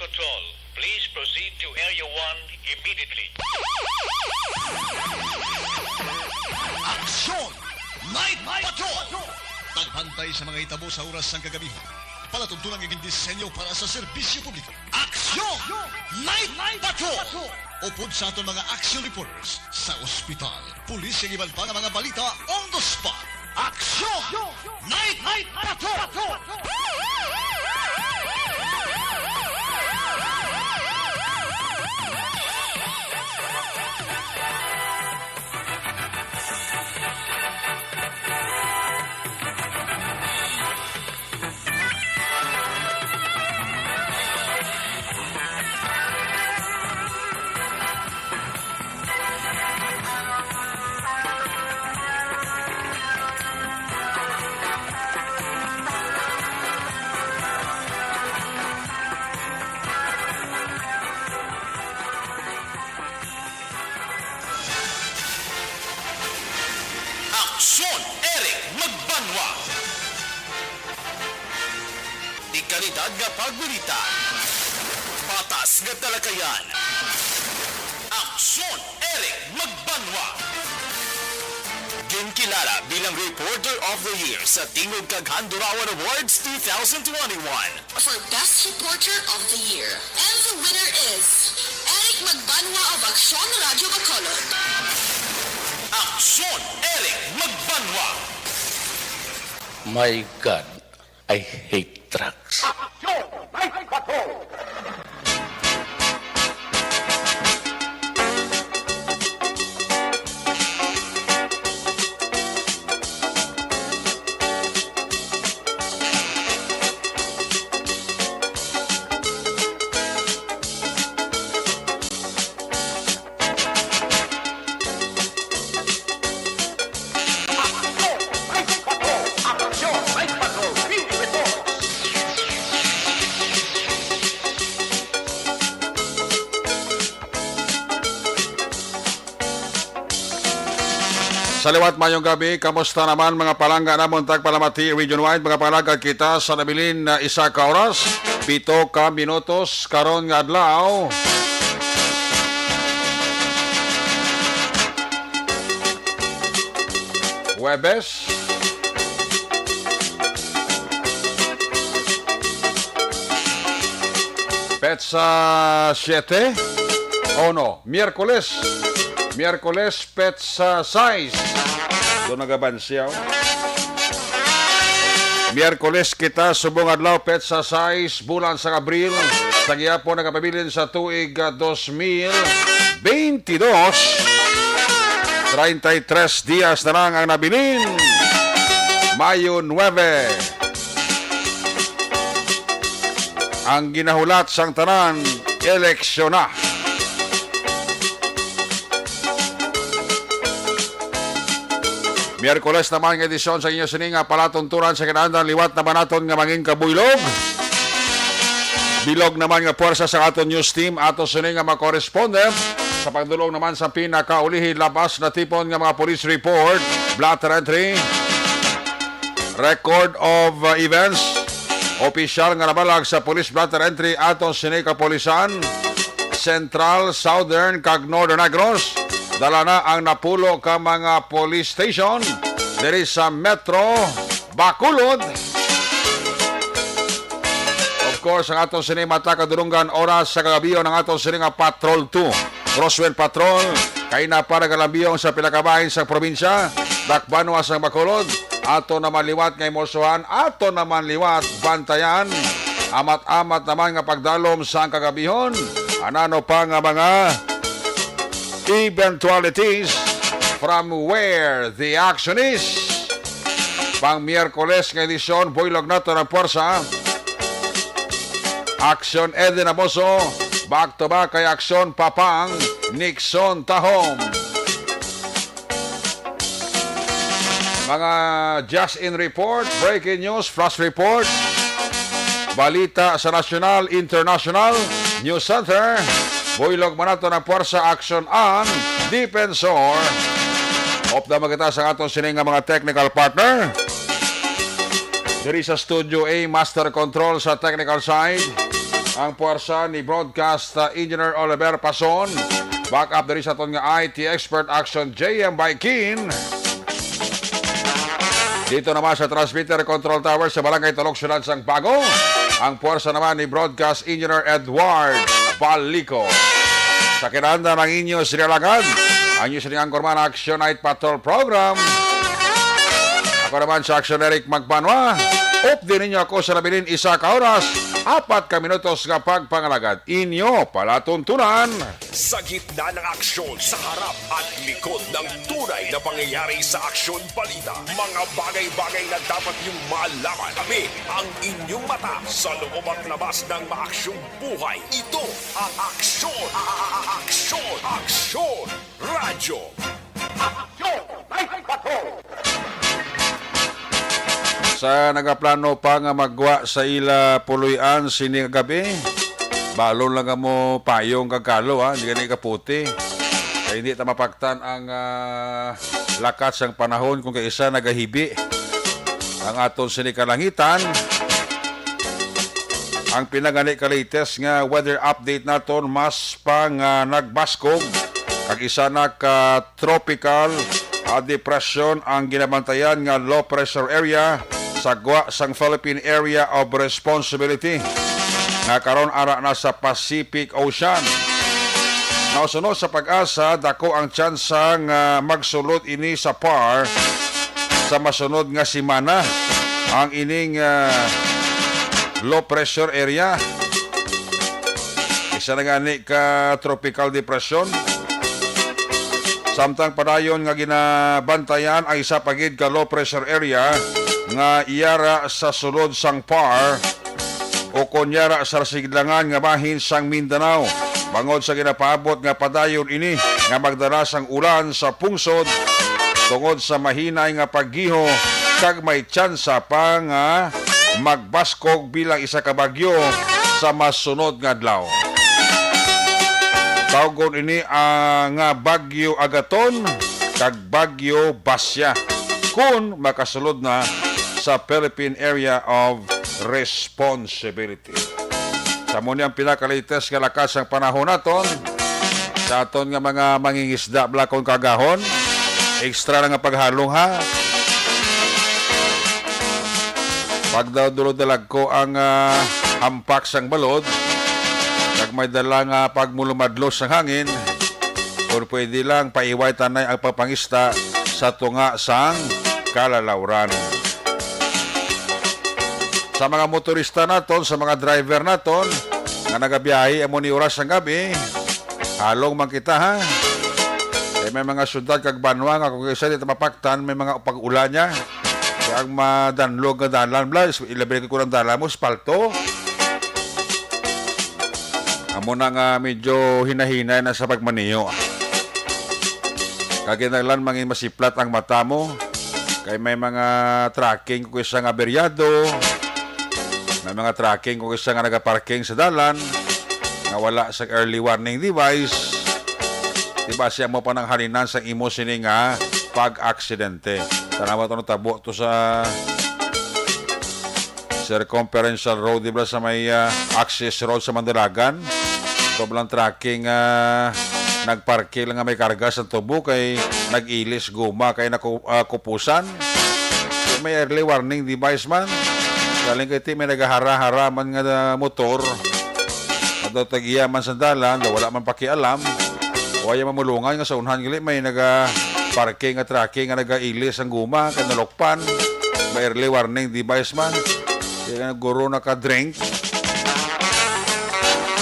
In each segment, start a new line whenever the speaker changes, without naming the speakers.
Control. Please proceed to Area 1 immediately.
Aksyon! Night Patrol! Tagbantay sa mga itabo sa oras ng kagabihan. Palatuntunan ng disenyo para sa serbisyo publiko. Aksyon! Night Patrol! Upod sa aton mga action reporters sa ospital, pulis ang iban pa ng mga balita on the spot. Aksyon! Night Patrol!
Aksyon Eric Magbanwa. Di kalidad nga pagbalita. Patas nga talakayan. Aksyon Eric Magbanwa. Ginkilala bilang Reporter of the Year sa Tingog Kag Handurawan Awards 2021.
For Best Reporter of the Year. And the winner is Eric Magbanwa of Aksyon Radio Bacolod.
Aksyon Eric Magbanwa.
My God, I hate drugs.
Sa liwat mayong gabi, kamusta naman mga palangga namon tagpalamati region-wide, mga palangga kita sa nabilin na isa ka oras, 7 ka minutos karon nga adlaw. Huwebes, Petsa 7, o no, Miyerkules, Petsa 6. Doon nagabansiyaw. Miyerkules kita, subong adlaw, Petsa 6, bulan sa Abril, sa gihapon nagapabilin sa tuig 2022. 33 dias na lang ang nabilin. Mayo 9. Ang ginahulat sang tanan, eleksyon na. Miyerkules naman ng edisyon sa inyo sininga palatunturan sa kinaandan liwat na banaton nga mangin kabuylog. Bilog naman nga puwersa sa aton news team ato sininga makorespondent sa pagdulong naman sa pinakaulihi labas na tipon nga mga police report, blatter entry, record of events, opisyal nga nabalag sa police blatter entry aton sininga kapolisan, Central, Southern, kag Northern Negros. Dala na ang napulo ka mga police station diri sa Metro Bacolod. Of course, ang atong sinemata kadurunggan oras sa kagabiyon ng atong sininga Patrol 2. Roswell Patrol, kay na para kalambiyong sa pilakabahin sa probinsya, Dakbanwa sa Bacolod. Ato naman liwat ngay Morsohan, ato naman liwat bantayan. Amat-amat naman nga pagdalom sa kagabihon. Anano pa nga mga eventualities from where the action is. Pang Miyerkules ng edisyon, buylog na ito ng puwersa. Action Eden Amoso, back to back kay Action Papang, Nixon Tahom. Mga just in report, breaking news, flash report, balita sa national, international, news center. Buylog manato ng puwersa action on Defensor. Opda magita sa aton sininga mga technical partner. Diri sa Studio A, Master Control sa technical side. ang puwersa ni Broadcast Engineer Oliver Pason. Back up diri sa aton nga IT Expert Action JM Baikin. Dito naman sa Transmitter Control Tower sa Barangay Talok, Syudad Sang Bago, ang puwersa naman ni Broadcast Engineer Edward Palico. Sa kinanda ng inyo sinilagad, ang inyo siningangkor man Action Night Patrol Program. Ako naman sa Action Eric Magbanwa. Up din ninyo ako sa labilin 1 ka oras, 4 ka minutos nga pagpangalagad. Inyo palatuntunan.
Sa gitna ng aksyon, sa harap at likod ng tunay na pangyayari sa aksyon balita. Mga bagay-bagay na dapat niyong malaman. Kami ang inyong mata sa loob at labas ng maaksyong buhay. Ito ang aksyon. Aksyon! Aksyon! Radyo!
Sa nagaplano pa nga magwa sa ila puluyan sini gabi, balon lang mo payong kagkalo ha, hindi ganit kaputi. Kaya hindi ta mapaktan ang lakat sang panahon kung kaisa nagahibi ang aton sini kalangitan. Ang pinagani ka latest nga weather update naton mas pang nagbaskog kag isa na ka tropical depression ang ginabantayan nga low pressure area sa gwa sang Philippine Area of Responsibility nga karon ara na sa Pacific Ocean. Nausunod sa pag-asa, dako ang tsansa nga magsulod ini sa PAR sa masunod nga simana ang ining low pressure area. Isa na gani ka tropical depression. Samtang padayon nga ginabantayan ay isa pagid ka low pressure area nga iyara sa sulod sang PAR o kunyara sa siglangan nga bahin sang Mindanao. Bangod sa ginapaabot nga padayon ini nga magdala sang ulan sa pungsod tungod sa mahinay nga paggiho kag may tsansa pa nga magbaskog bilang isa ka bagyo sa masunod nga adlaw. Tawgon ini nga bagyo Agaton kag bagyo Basya kung makasulod na sa Philippine Area of Responsibility. Sa muna ang pinakalites nga lakas ang panahon naton sa aton nga mga mangingisda blakon kagahon, extra na nga paghalong ha. Pag daw dulod-dalag ko ang hampak sang balod, kag may dala nga pagmulumadlos sang hangin, kung pwede lang paiway tanay ang papangista sa tunga sang kalalawran. Sa mga motorista naton, sa mga driver naton nga nagabiyahe amo ni oras ang gabi, halong man kita ha. Kaya may mga syudad kag banwa nga kung isa dito mapaktan, may mga pag-ulan niya. Kaya ang madanlog nga dalan bla, ilabay ko ng dalan mo, spalto. Amo na nga medyo hinahinay na sa pagmaniyo. Kaginaglan mangin masiplat ang mata mo. Kaya may mga tracking kung isang aberyado. May mga tracking kung isa nga nagaparking sa dalan nga wala sa early warning device. Diba siya mo pa ng halinan sa imo sini nga pag-aksidente. Tanawa ito tabo to sa circumferential road, diba sa may access road sa Mandalagan. Ito lang tracking nagparking lang nga may karga sa tubo kay nag-ilis guma kay nakupusan. May early warning device man. Galing kay ti may nagahara-hara man nga motor. At tag-iya man sa dalan, wala man pakialam. Waya mamulungan nga sa unhan gali may naga-parking at tracking nga naga-ilis ang guma kay nalokpan. May early warning device man. Kaya guro naka-drink.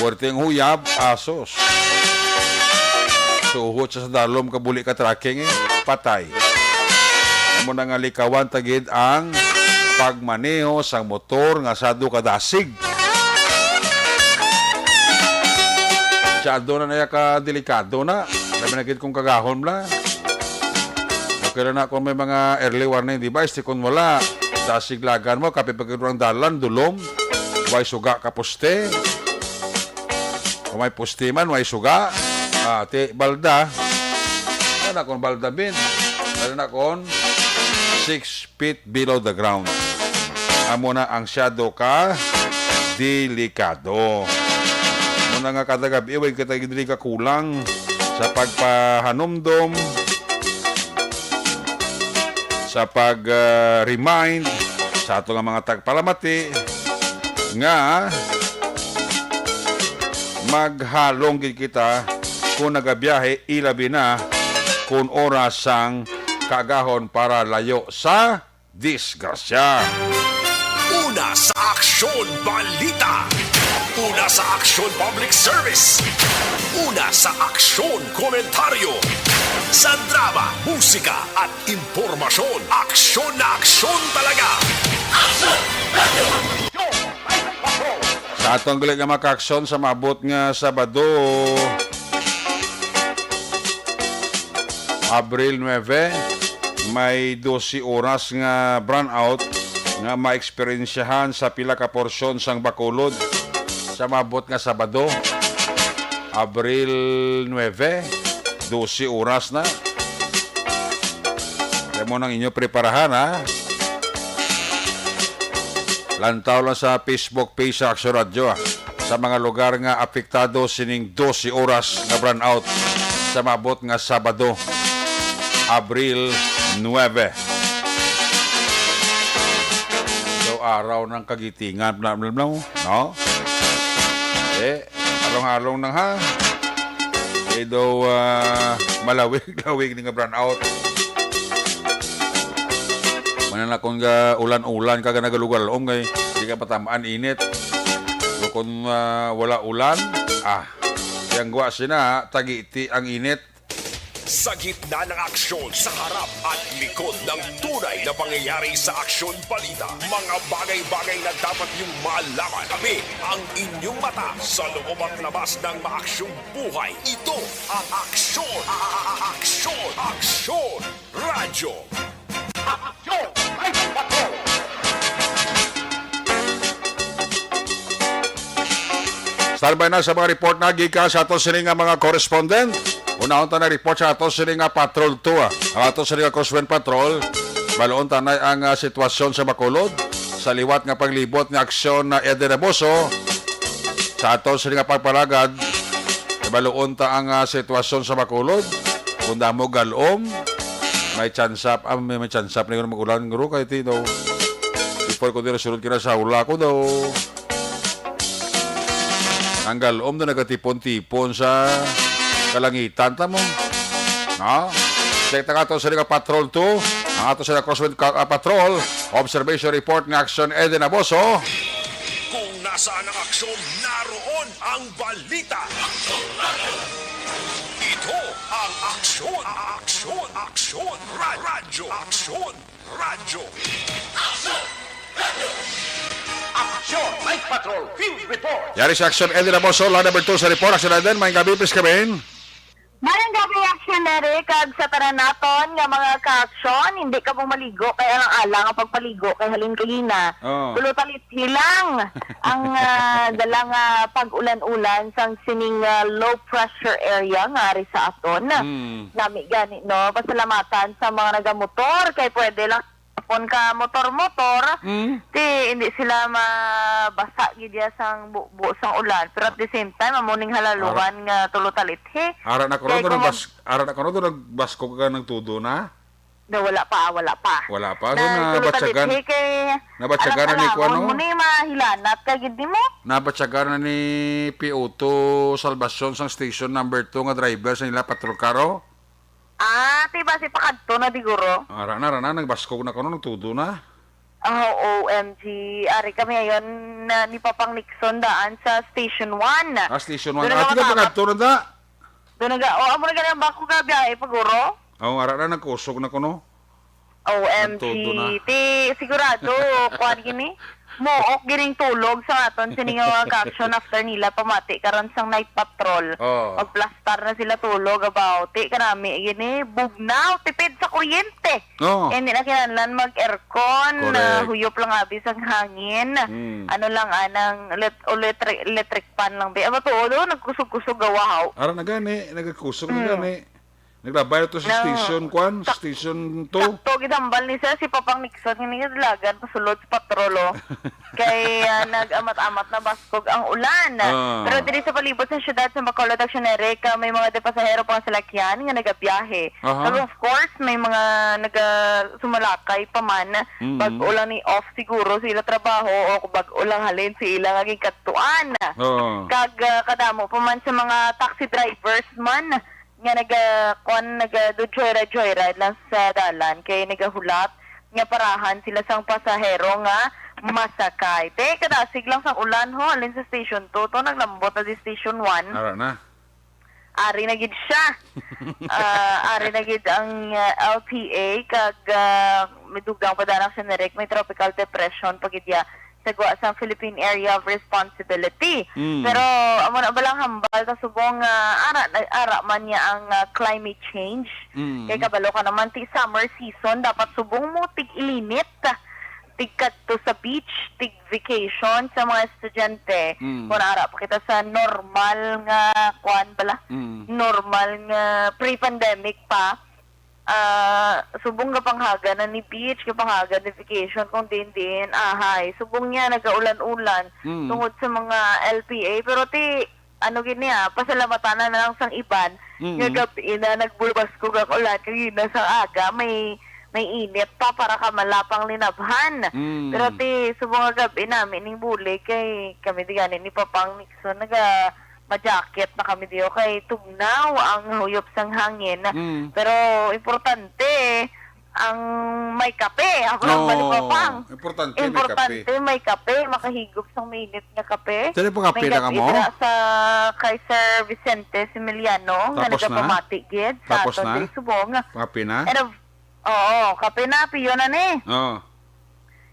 Puwerteng huyab, asos. Suhot sa dalom kabuli ka tracking patay. Amo na nga likawan tagid ang pagmaneho sang motor nga sado kadasig. Sado na naya ka delikado na. Sabi na gid kung kagahon la. Okay na kung may mga early warning device, di kung wala, dasiglagan mo, kapipagkirang dalan, dulom, way suga ka poste. Kung may poste man, way suga. Ti balda. Ano na kung balda bin? Ano na kung 6 feet below the ground. Amo na ang shadow ka delikado. Muna nga kada gabi, way kita dili ka kulang sa pagpahanumdom, sa pag-remind sa ato nga mga tagpalamati nga maghalong gid kita kung nagabiyahe, ilabi na kung oras ang kagahon para layo sa disgrasya.
Una sa Aksyon Balita. Una sa Aksyon Public Service. Una sa Aksyon Komentaryo. Sa drama, musika at impormasyon. Aksyon na aksyon talaga.
Sa atong gulit nga makaaksyon sa maabot nga Sabado, Abril 9, may 12 oras nga brownout nga maeksperiensyahan sa pila ka porsyon sang Bacolod sa maabot nga Sabado, Abril 9, 12 oras na. Kaya mo nang inyo preparahan, ha? Lantaw lang sa Facebook page sa Aksyon Radio, ha? Sa mga lugar nga apektado sining 12 oras nga brownout sa maabot nga Sabado, Abril 9. So, araw ng kagitingan, no? Along-along nang ha. Daw malawig-lawig nga brownout. Manan akong ulan-ulan kaga nagalugar-om kay di ka patamaan init. So, kung wala ulan, yang gwa sina tagiti ang init.
Sa gitna ng aksyon, sa harap at likod ng tunay na pangyayari sa Aksyon Balita, mga bagay-bagay na dapat niyong malaman. Kami ang inyong mata sa loob at labas ng maaksyong buhay. Ito ang Aksyon! Aksyon! Aksyon! Radyo! Aksyon!
Standby na sa mga report na gikan sa ato sini nga mga correspondent. Unahon ta na report sa ato sini nga Patrol 2. Ang ato sini nga Crosswind Patrol, baloon tanay ang sitwasyon sa Bacolod sa liwat nga paglibot nga aksyon na Eden Amoso. Sa ato sini nga pagpalagad, baloon ta ang sitwasyon sa Bacolod. Kung damo galom, may chance up, may chance up na mag-ulan nguro kay ti daw. Before ko dira sulod kina sa ula ko daw. Ang galom na nagatipon-tipon sa kalangitan ta mo. No? Check ta ato sa Patrol 2. Ang ato sa Crosswind Patrol. Observation report ng Aksyon Eden Amoso.
Kung nasaan ang aksyon, naroon ang balita. Ito ang Aksyon! Aksyon! Aksyon! Radyo! Aksyon! Radyo!
Action! Night Patrol! Field Report!
Yari sa Aksyon Eden Amoso. Line number 2 sa report. Aksyon Eden. May gabi, please kami.
Mayang gabi action Eric, kag sa tanan naton nga mga ka-aksyon, hindi ka mo maligo kaya ang ala nga pagpaligo kay halin kagina.
Oh.
Tulutalit hilang ang dalang pag-ulan-ulan sang sining low pressure area nga ari sa aton. Nami gani no, pasalamatan sa mga nagamotor kay pwede lang pon ka motor-motor, hindi sila mabasa gidya sang buo sang ulan. Pero at the same time, amuning halaluan nga tulutalithi.
Ara na ko ron nagbasko ka ng tudo na?
Wala pa.
Wala pa. So, nabatsagan. Nabatsagan na ni Kuano?
Muna mahilanat ka gid mo.
Nabatsagan na ni P.O.2 Salvacion sang station number 2 nga driver sa nila patrol karo?
Tiba si pakadto na diguro.
Ara na, nagbasko na ko ng tudo na.
OMG. Ari kami ayon na ni Papang Nixon daan sa Station 1.
Station 1. Ati ka pakadto na da?
Doon amo na ganyan ba ko gabiyahe paguro?
Ara na, nagkusog na ko no.
OMG. Sigurado, kuhan gini. Mook gining tulog sa aton sining mga ka-action after nila pamati karon sang night patrol. Magplastar na sila tulog about kanami gini bugnaw tipid sa kuryente. Hindi na kinahanglan mag-aircon, huyop lang abis ang hangin. Ano lang anang electric fan lang ba. Aba to nagkusog-kusog gawahaw.
Ara na gani, nagkusog na gani. Naglabay to sa
No.
station kwan, station 2.
Sakto gidambal ni sir si Papang Nixon nga naglagan pasulod sa patrolo. Kay nag-amat-amat na baskog ang ulan.
Ah.
Pero diri sa palibot sa syudad sa Bacolod, Actionere, may mga pasahero pang salakyan nga nagabiyahe.
Aha.
So of course may mga sumalakay pa man. Bag-ulang ni off siguro sila trabaho o bag-ulang halin sila nga gikatuan.
Oo.
Kag kadamo pa man sa mga taxi drivers man nga do joyride lang sa dalan kay nagahulat nga parahan sila sang pasahero nga masakay. Kadasig lang sang ulan ho alin sa station 2 to naglambot na di station 1.
Ara na.
Ari na gid siya. Ari na gid ang LPA kag midugang padanang sinerek may tropical depression pagidya sa sa Philippine Area of Responsibility. Pero amo na balang hambal ta subong ara man niya ang climate change. Kay kabalo ka naman ti summer season dapat subong mo tig ilinit tig kadto sa beach, tig vacation sa mga estudyante. Kung ara pa kita sa normal nga kuan bala. Normal nga pre-pandemic pa. Subong nga panghaga na ni beach, nga panghaga ni vacation kung din ahay. Subong niya nagaulan-ulan tungod sa mga LPA pero gini pasalamatan na lang sang iban nga gabi na nagbulbas ko ang ulan kagina sa aga may init pa para ka malapang linabhan. Pero subong nga gabi namin ning buli kay kami di ganin ni Papang Nixon ma-jacket na kami diyo kay tugnaw ang huyop sang hangin. Pero importante ang may kape. Ako lang balipapang. Importante may kape. Makahigop sang mainit nga kape.
Saan po kape na ka mo?
May kape sa kay Sir Vicente Similiano nga
Tapos na?
nagapamati gid.
Tapos na?
Subong.
Kape na?
Oo, kape na. Piyo na ni.
Oo.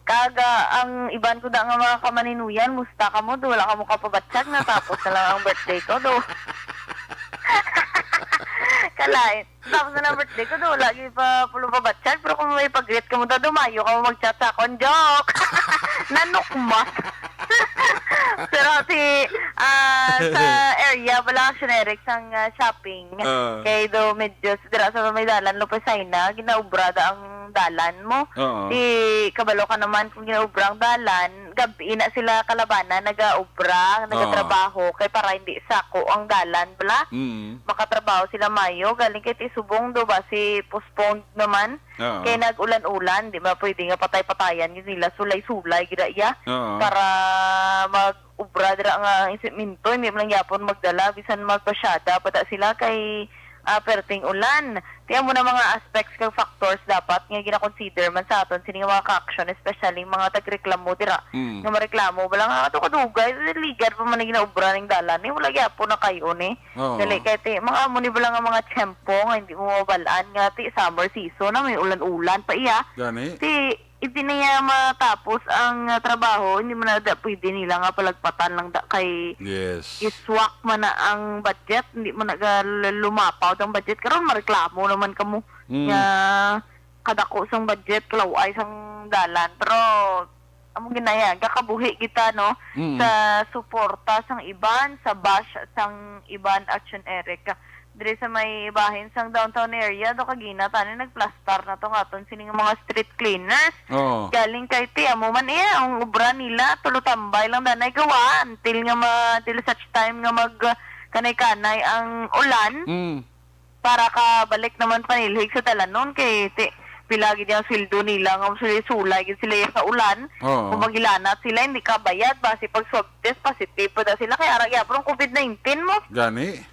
Kaga, ang iban ko da nga mga kamaninuyan, musta ka mo, do, wala ka mo kapabatsyag na, tapos na lang ang birthday ko, do. Kalain, tapos na lang ang birthday ko, do, lagi pa pulo pabatsyag, pero kung may pag-greet ka mo, do, mayo ka mo mag-chat sa akong joke. Nanukmas. Pero sa area, wala kang generic sang shopping. Kaya do, medyo, dira sa may dalan, Lopesay na, ginaubrada ang dalan mo. Di kabalo ka naman kung ginaubra ang dalan, gabi na sila kalabanan, nagaubra, nagatrabaho, kay para hindi sako ang dalan, bala. Makatrabaho sila mayo, galing kay tisubong do ba, si postponed naman. Kaya nag-ulan-ulan, di ba pwede nga patay-patayan yun nila, sulay-sulay, gina para mag-ubra dira nga insiminto, hindi mo lang yapon magdala, bisan magpasyada, pada sila kay perting ulan. Tiyan mo na mga aspects kag factors dapat nga gina-consider man sa aton sini nga mga ka-action, especially mga tagreklamo dira. Nga mareklamo wala nga ato kadugay ligar pa man ginaubra ning dalan ni wala gyapon na kayo ni. Dali kay mga amo ni bala nga mga tiyempo nga hindi mo mabalaan nga summer season na may ulan-ulan pa iya.
Gani?
Hindi na niya matapos ang trabaho, hindi mo na pwede nila nga palagpatan lang kay iswak man na ang budget, hindi mo na lumapaw ang budget. Karon mareklamo naman kamo nga kadako sang budget, kalaway sang dalan. Pero among ginaya, kakabuhi kita no sa suporta sang iban, sa bash sang iban action Eric. Dire sa may bahin sang downtown area do kagina tani nagplastar na to katon sining mga street cleaners. Galing kay amo man ang ubra nila tulutambay lang danay gawa until till such time nga mag kanay-kanay ang ulan para ka balik naman panilhig sa dalanon kay pilagi diyan sildo nila nga sulay gid sila sa ulan. Kung magilanat sila hindi ka bayad base pag swab test positive pa sila kay ara gyapon COVID-19 mo.
Gani?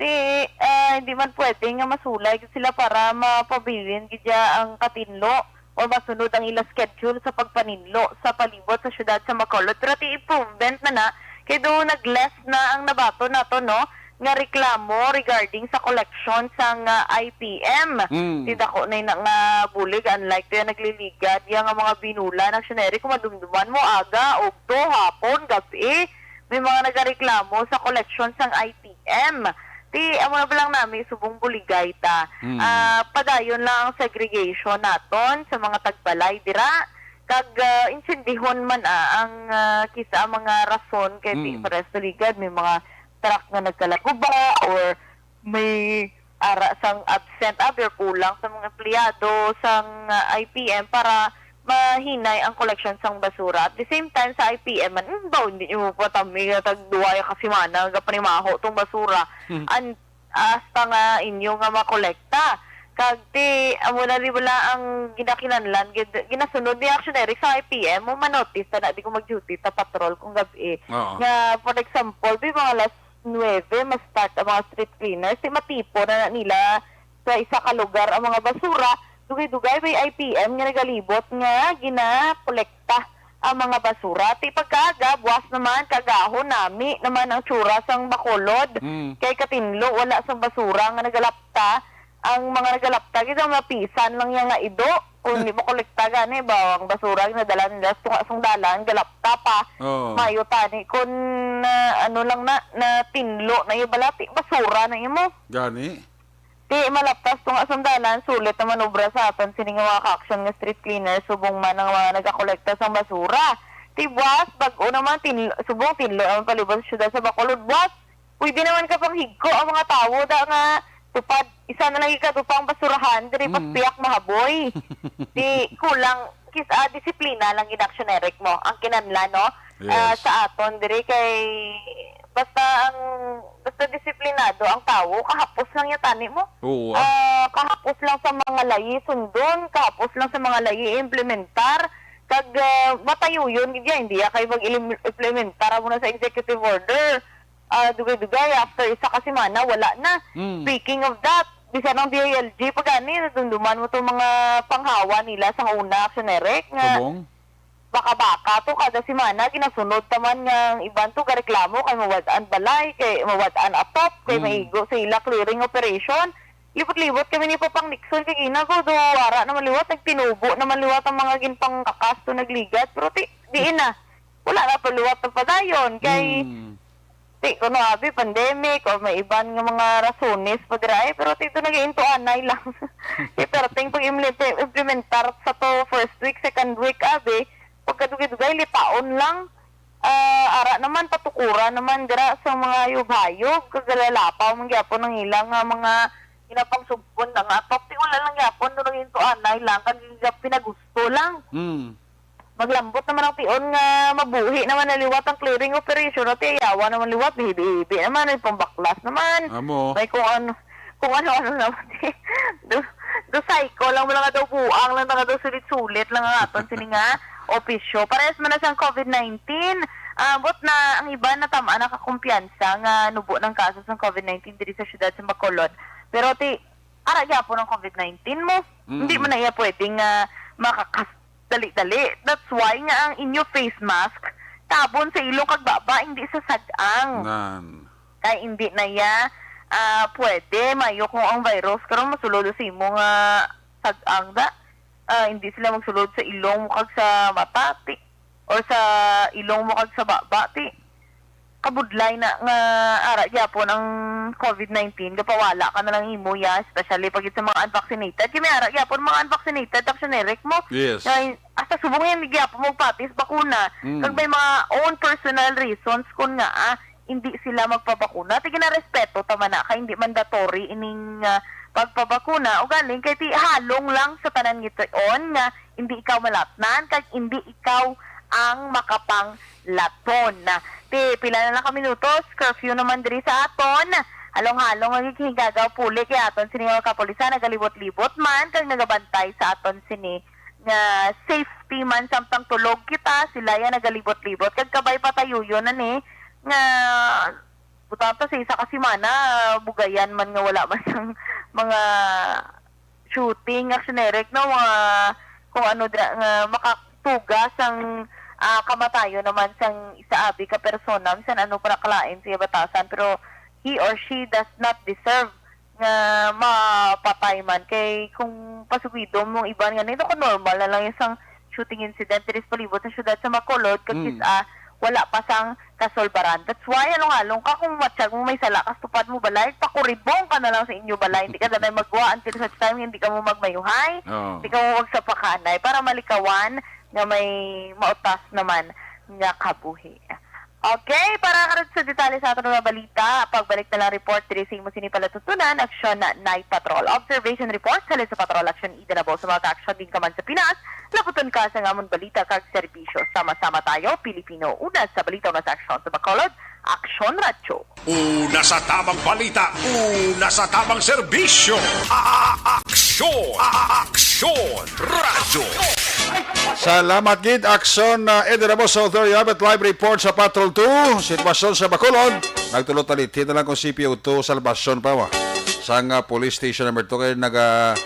Hindi man pwede nga masulay gid sila para mapabilin gid ang katinlo o masunod ang ila schedule sa pagpaninlo sa palibot sa syudad sa Bacolod. Pero improvement na kay do nag-less na ang nabato nato no nga reklamo regarding sa collection sang IPM. Tidako na nga bulig unlike to nagliligad yang mga binula ng syoneri kung madumduman mo aga, ugto, hapon, gabi may mga nagareklamo sa collection sang IPM. Amo na lang namin subong buligay ta. Padayon lang ang segregation naton sa mga tagbalay dira kag insindihon man ang kisa mga rason kay pares ligad may mga truck nga nagkalakuba or may ara sang absent or kulang sa mga empleyado sang IPM para mahinay ang collection sang basura. At the same time sa IPM man hindi mo patami tagduwa kasi mana panimaho tong basura hasta nga inyo nga makolekta. Kag ti amo na wala ang ginakinanlan ginasunod ni actionary sa IPM mo manotice na di ko mag-duty ta patrol kung gabi nga for example di mga alas 9 ma-start ang mga street cleaners ti matipo na nila sa isa ka lugar ang mga basura dugay-dugay may IPM nga nagalibot nga gina-kolekta ang mga basura ti pagkaaga buwas naman kagahon nami naman ang tsura sang Bacolod kay katinlo wala sang basura nga nagalapta ang mga nagalapta kita mapisan lang yang nga ido kung hindi mo kolekta gani ba ang basura na dala nila sung dalan galapta pa mayo tani kun ano lang na tinlo na yung balati basura na imo
Gani?
ti malaptas tong asandalan sulit na manubra sa aton sining mga ka-action nga street cleaner subong man ang mga nagakolekta sa basura ti buwas bag-o naman subong tinlo ang palibot sa syudad sa Bacolod buwas pwede naman ka pang higko ang mga tawo da nga tupad isa na lang ikatupang basurahan diri paspiyak mahaboy ti kulang disiplina lang ginaksyonerek mo ang kinanla no sa aton diri kay basta disiplinado ang tawo kahapos lang yung tani mo kahapos lang sa mga layi sundon kahapos lang sa mga layi implementar kag matayo yun hindi kay mag-implementar mo na sa executive order dugay-dugay after isa ka semana wala na speaking of that bisa ng DILG pag gani nadunduman mo itong mga panghawa nila sa una actionerek nga baka-baka to kada semana ginasunod taman nga iban to gareklamo kay mawadaan balay kay mawadaan atop kay maigo sa ila clearing operation libot-libot kami ni Papang Nixon kay ginago do wara na maliwat nagtinubo na maliwat ang mga ginpang kakasto nagligat pero diin na wala na paluwat ng padayon kay kuno abi pandemic o may iban nga mga rasones pagray pero tito nag-iintuanay lang pero ting pag-implementar sa to first week second week abi pagkadugay-dugay litaon lang ara naman patukuran naman dira sa mga yubhayog kagalalapaw man gyapon ng ilang mga ginapang subkon na nga top ti wala lang gyapon no nag-iintuanay lang kag pinagusto lang maglambot naman ang tion nga mabuhi naman naliwat ang clearing operation at iyawa naman liwat bibi naman ay pambaklas naman may kung ano naman do psycho lang mo lang daw buang lang nga daw sulit-sulit lang nga aton sini nga opisyo parehas man na sa COVID-19 but na ang iba na tama nakakumpiyansa nga nubo ng kaso ng COVID-19 diri sa syudad sa Bacolod pero ti ara gyapon ang COVID-19 mo hindi mo na iya pwedeng dali-dali. That's why nga ang inyo face mask tabon sa ilong kag baba hindi sa sagang. Kay hindi na ya pwede mayo kung ang virus karon masulod sa imo nga sagang da. Hindi sila magsulod sa ilong mo kag sa mata ti or sa ilong mo kag sa baba ti. Kabudlay na nga ara gyapon ang COVID-19 kapawala ka na lang imo ya especially pag sa mga unvaccinated kay may ara gyapon mga unvaccinated actioneric mo hasta subong yan gyapon mo patis bakuna kag may mga own personal reasons kun nga hindi sila magpabakuna ti ginarespeto tama na kay hindi mandatory ining pagpabakuna o galing kay ti halong lang sa tanan ngitoon nga hindi ikaw malatnan kag hindi ikaw ang makapang laton. Pila na lang ka minutos, curfew naman diri sa aton. Halong-halong ang higagaw puli kay aton sini nga kapulisan nagalibot-libot man kag nagabantay sa aton sini nga safety man samtang tulog kita sila ya nagalibot-libot kag kabay patayuyon na ni nga butata sa isa ka semana bugayan man nga wala man sang mga shooting actioneric no mga kung ano nga makatugas ang kamatayo naman sang isa abi ka persona minsan ano para kalain siya batasan pero he or she does not deserve nga mapatay man kay kung pasugidom mong iban nga nito ko normal na lang isang shooting incident diri sa palibot sa syudad sa Bacolod kasi wala pa sang kasolbaran. That's why along-along ka kung matsyag mo may salakas tupad mo balay pakuribong ka na lang sa inyo balay hindi ka na magwa until such time hindi ka mo magmayuhay hindi ka mo magsapakanay para malikawan nga may mautas naman nga kabuhi. Okay, para karon sa detalye sa ating mga balita, pagbalik na lang report diri sa imo sini palatutunan, aksyon na Night Patrol. Observation report sa sa Patrol Action Ida na sa mga ka-action din ka man sa Pinas, laputon ka sa ngamon balita kag serbisyo. Sama-sama tayo, Pilipino, una sa balita na sa aksyon sa Bacolod, Aksyon Radyo.
Una sa tamang balita, una sa tamang serbisyo. Aksyon! Aksyon! Radyo!
Salamat gid aksyon na Edirabo sa Authority Habit Live Report sa Patrol 2. Sitwasyon sa Bacolod. Nagtulot talit na lang kung CPO2 salvasyon pa wa. Sa nga police station number 2 kay naga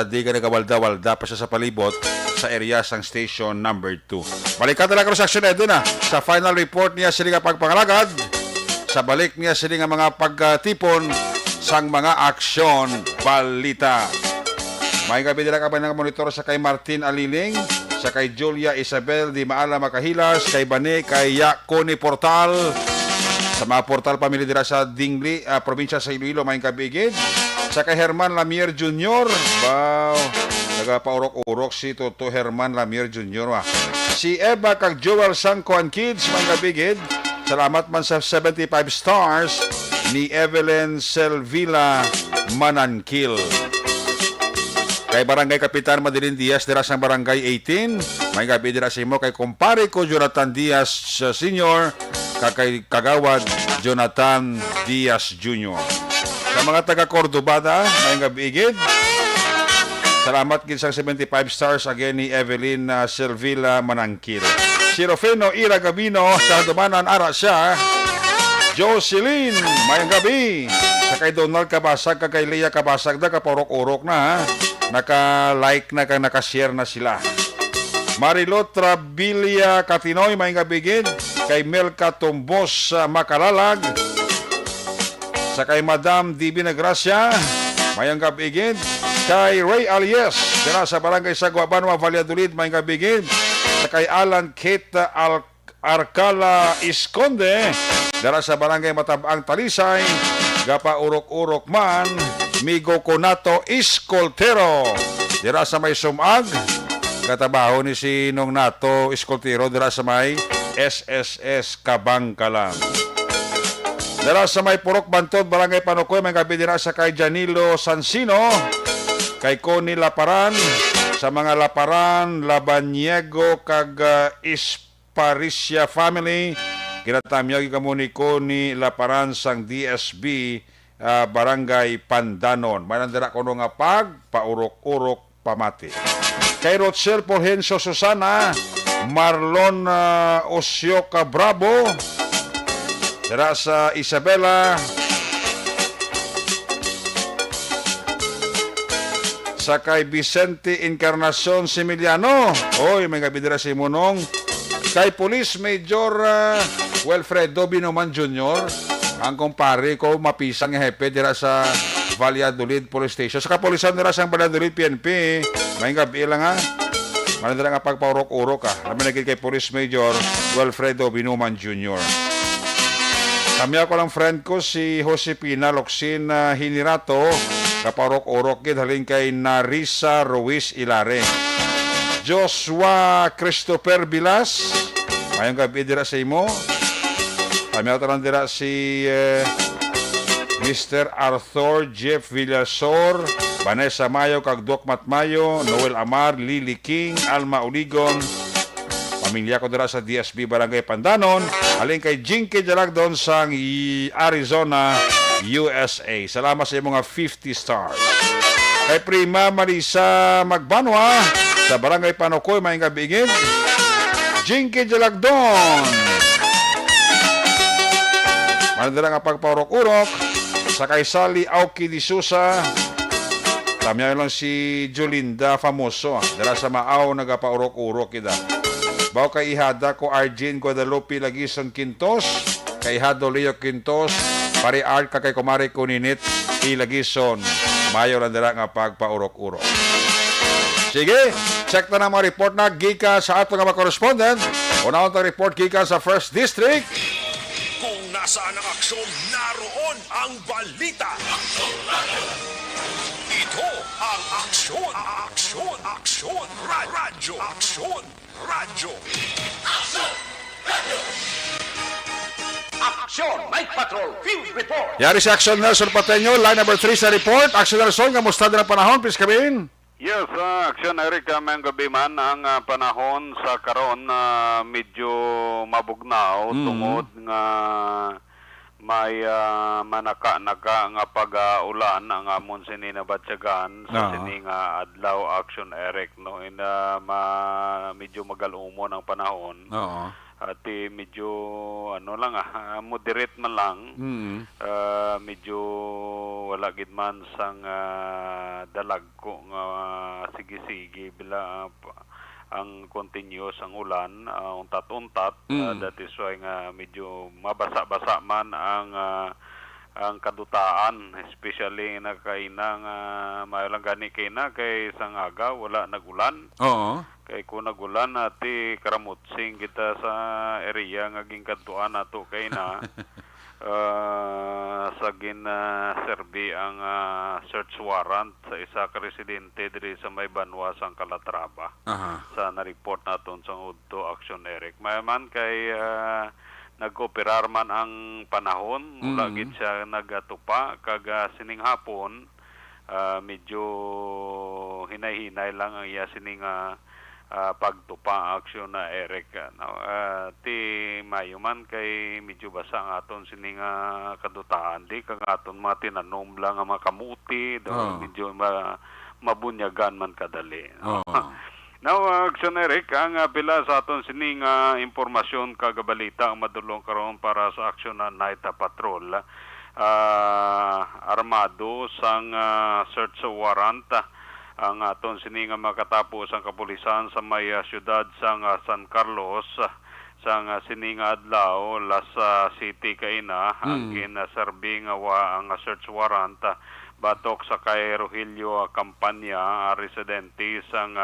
diga nagawalda-walda pa siya sa palibot sa area sang station number 2. Balikan na lang ko sa aksyon Edo na. Sa final report niya sila nga pagpangalagad. Sa balik niya sila nga mga pagtipon sang mga aksyon balita. May gabi nila kabay ng monitor sa kay Martin Aliling, sa kay Julia Isabel Di Maala Makahilas, kay Bane, kay Yakoni Portal, sa mga portal pamilya dira sa Dingli, probinsya sa Iloilo, may kabigid, sa kay Herman Lamier Jr. Wow, nagapaurok-urok si Toto Herman Lamier Jr. Si Eva kag Joel Sangkoan Kids, may kabigid. Salamat man sa 75 stars ni Evelyn Selvila Manankil. Kay Barangay Kapitan Madeline Diaz dira sa Barangay 18, may gabi dira sa imo kay kumpare ko Jonathan Diaz Sr. kay Kagawad Jonathan Diaz Jr. Sa mga taga Cordobada, may gabi igid. Salamat gid sa 75 stars again ni Evelyn Selvila Manangkil. Si Rufino Ira Gabino sa Dumanan ara siya. Jocelyn, may gabi. Sa kay Donald Kabasag, kay Leia Kabasag na kaporok-urok na ha. Naka-like na, naka-share na sila. Marilot Trabilia Katinoy, may gabigid. Kay Melka Tumbos Makalalag. Sa kay Madam Dibi Nagracia, may gabigid. Kay Ray Alias, dira sa Barangay Sagwa Banwa, Valladolid, may gabigid. Sa kay Alan Kate Arcala Isconde, dira sa Barangay Matabang Talisay, gapa urok-urok man, Migo Conato Iscoltero, dira sa may sumag, katabaho ni si Nong Nato Iscoltero, dira sa may SSS Kabangkalan. Dira sa may Purok Bantod, Barangay Panukoy, may gabi dira sa kay Janilo Sansino, kay Connie Laparan, sa mga Laparan, Labanyego, kag Isparicia family, ginatamyag ikamuniko ni Laparan sang DSB Barangay Pandanon. May nandira ko nga paurok-urok pamati. Kay Rochelle Porhencio Susana, Marlon Osioka Bravo, dira sa Isabela, sa kay Vicente Encarnacion Similiano. Oy, may gabi dira si Munong. Kay Police Major Wilfredo Binoman Jr., ang kumpare ko mapisang hepe dira sa Valladolid Police Station. Sa kapulisan dira sa Valladolid PNP, may gabi lang ha. Manandira nga pagpaurok-urok ha. Kami naging kay Police Major Wilfredo Binoman Jr. Kami ako lang friend ko si Josepina Locsin Hinirato, kapaurok-urok gid halin kay Narisa Ruiz Ilare. Joshua Christopher Bilas, mayong gabi dira sa imo. Kami lang dira si Mr. Arthur Jeff Villasor, Vanessa Mayo, kag Doc Matmayo, Noel Amar, Lily King, Alma Uligon. Pamilya ko dira sa DSB Barangay Pandanon, halin kay Jinky Jalagdon sang Arizona, USA. Salamat sa mga 50 stars. Kay Prima Marisa Magbanwa, sa Barangay Panukoy, may gabigin. Jinky Jalagdon. Manandira nga pagpaurok-urok. Sa kay Sally Auki Di Susa. Tamya lang si Jolinda Famoso. Dira sa Maaw, nagapaurok-urok kita. Baw kay Ihada ko Arjin Guadalupe Lagison Quintos. Kay Ihado Leo Quintos. Pari Art kay Kumari Kuninit Ilagison. Mayo lang dira nga pagpaurok-urok. Sige, check na mga report na gika sa ato nga mga correspondent. Una ang report gika sa 1st District.
Kung nasaan ang aksyon, naroon ang balita. Ito ang aksyon, aksyon, aksyon, radyo, aksyon, radyo. Aksyon, radyo. Aksyon Night Patrol Field Report.
Yari si Action Nelson Pateño, line number 3 sa report. Action Nelson, kamusta din ang panahon? Please come in.
Yes, Aksyon Eric, may gabi man ang panahon sa karon medyo mabugnaw tungod nga may manaka-naka nga pag-ulan ang amon sini na batyagan sa sini nga adlaw Aksyon Eric no medyo magalumon ang panahon.
Oo.
At medyo moderate man lang. Medyo wala gid man sang dalag ko nga sige-sige bila ang continuous ang ulan untat-untat. That is why nga medyo mabasa-basa man ang kadutaan, especially na kaina nga mayolang gani kaina kay sang aga wala nagulan.
Oo.
Kay kung nagulan ati karamutsing kita sa area nga gingkadtuan nato kay na sa serbi ang search warrant sa isa ka residente diri sa may Banwa sang Calatrava. Sa na-report naton sa Udto Action Eric. Mayaman kay nag-operar man ang panahon, wala gid siya nagatupa kag sining hapon medyo hinay-hinay lang ang iya sining pagtupa aksyon na Eric. Ti mayo man kay medyo basa ang aton sining kadutaan di kag aton mga tinanom lang nga mga kamuti medyo mabunyagan man kadali. Now, Action Eric, ang pila sa aton sining impormasyon kagabalita ang madulong karon para sa aksyon na Night Patrol. Armado sang search warrant ang aton sining makatapos ang kapulisan sa may syudad sang San Carlos sang sining adlaw las city kaina ang ginaserbi nga ang search warrant batok sa kay Rogelio Campanya residente sang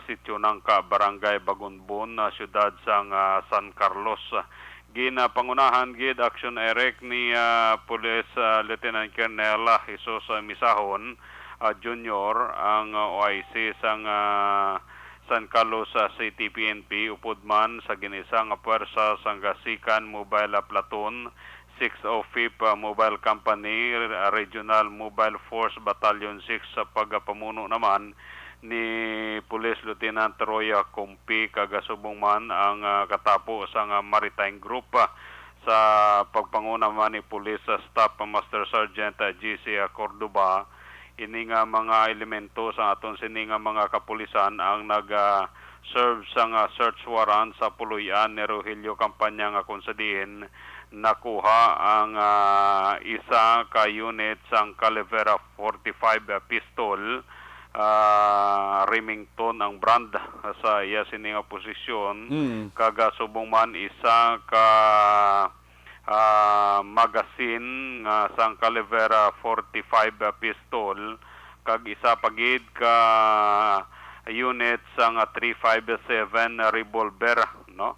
sitio ng Barangay Bagunbon na syudad sang San Carlos. Ginapangunahan gid Action Eric ni Police Lieutenant Colonel Jesus Misahon Junior ang OIC sang San Carlos City PNP upod man sa ginisang puwersa sang Gasikan Mobile Platoon 605 Mobile Company Regional Mobile Force Battalion 6 sa pagpamuno naman ni Police Lieutenant Roya Kumpi kagasubong man ang katapo sang Maritime Group sa pagpanguna man ni Police Staff Master Sergeant GC Cordoba. Ini nga mga elemento sa aton sining mga kapulisan ang nag-serve sang search warrant sa puluyan ni Rogelio Campanya nga kung sadiin nakuha ang isa ka unit sang Calivera 45 pistol Remington ang brand sa iya sining posisyon kagasubong man isa ka magazine sang Calivera 45 pistol kag isa pagid ka unit sang 357 revolver no.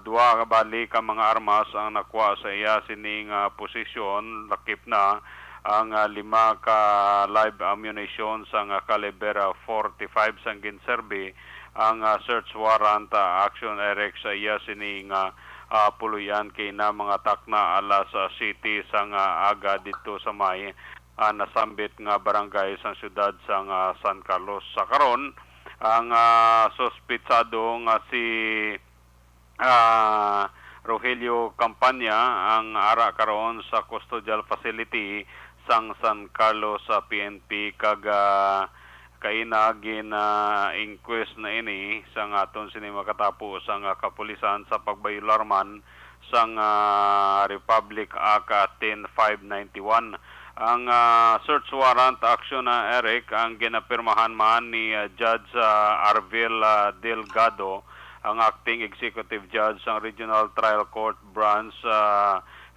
Duha bali ka mga armas ang nakuha sa iya sining posisyon lakip na ang 5 ka live ammunition sang Calibera 45 sang ginserbi ang search warrant Action Eric sa iya sining puluyan kay na mga takna alas city sang aga dito sa may nasambit nga barangay sang syudad sang San Carlos. Sa karon ang suspitsado nga si Rogelio Campanya ang ara karon sa custodial facility sang San Carlos sa PNP kag kaina inquest na ini sang aton sini makatapos sang kapulisan sa pagbayular man sang Republic Act 10591. Ang search warrant action na Eric ang ginapirmahan man ni Judge Arvil Delgado ang acting executive judge sang Regional Trial Court Branch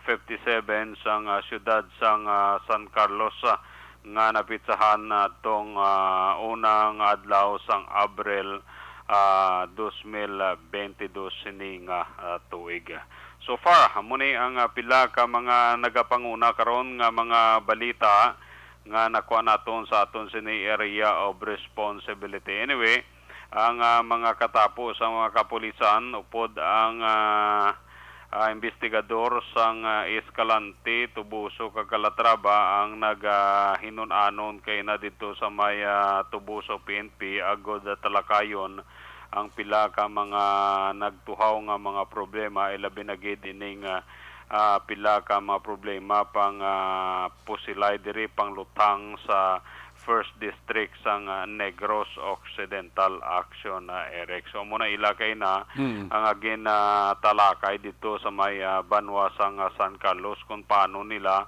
57 sang syudad sang San Carlos nga napitsahan tong unang adlaw sang Abril 2022 sining tuig. So far muni ang pila ka mga nagapanguna karon nga mga balita nga nakuha naton sa aton sini area of responsibility. Anyway, ang mga katapos sa mga kapulisan upod ang investigador sang Escalante Tubuso kag Calatrava ang naghinunanon kay na dito sa may Tubuso PNP agod talakayon ang pila ka mga nagtuhaw nga mga problema ilabi na gid ining pila ka mga problema pang pusilay diri pang lutang sa First District sang Negros Occidental Action Eric. So muna ilakay na ang agin talakay dito sa may banwa sang San Carlos kung paano nila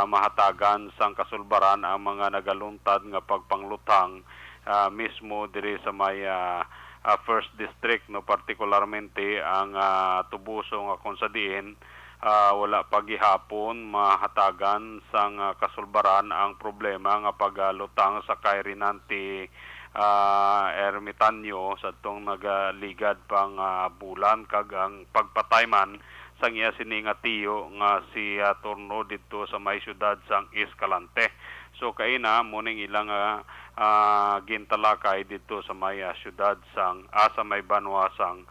mahatagan sang kasulbaran ang mga nagaluntad nga pagpanglutang mismo diri sa may First District, no, particularmente ang Tubuso nga kung sa diin wala pagihapon mahatagan sang kasulbaran ang problema nga paglutang sa kairinanti ermitanyo sa tong nagaligad pang bulan kag ang pagpatayman sang iya sininga tiyo nga si Torno dito sa may syudad sang Escalante. So kaina muning ilang gintalakay dito sa may syudad sang sa may banwa sang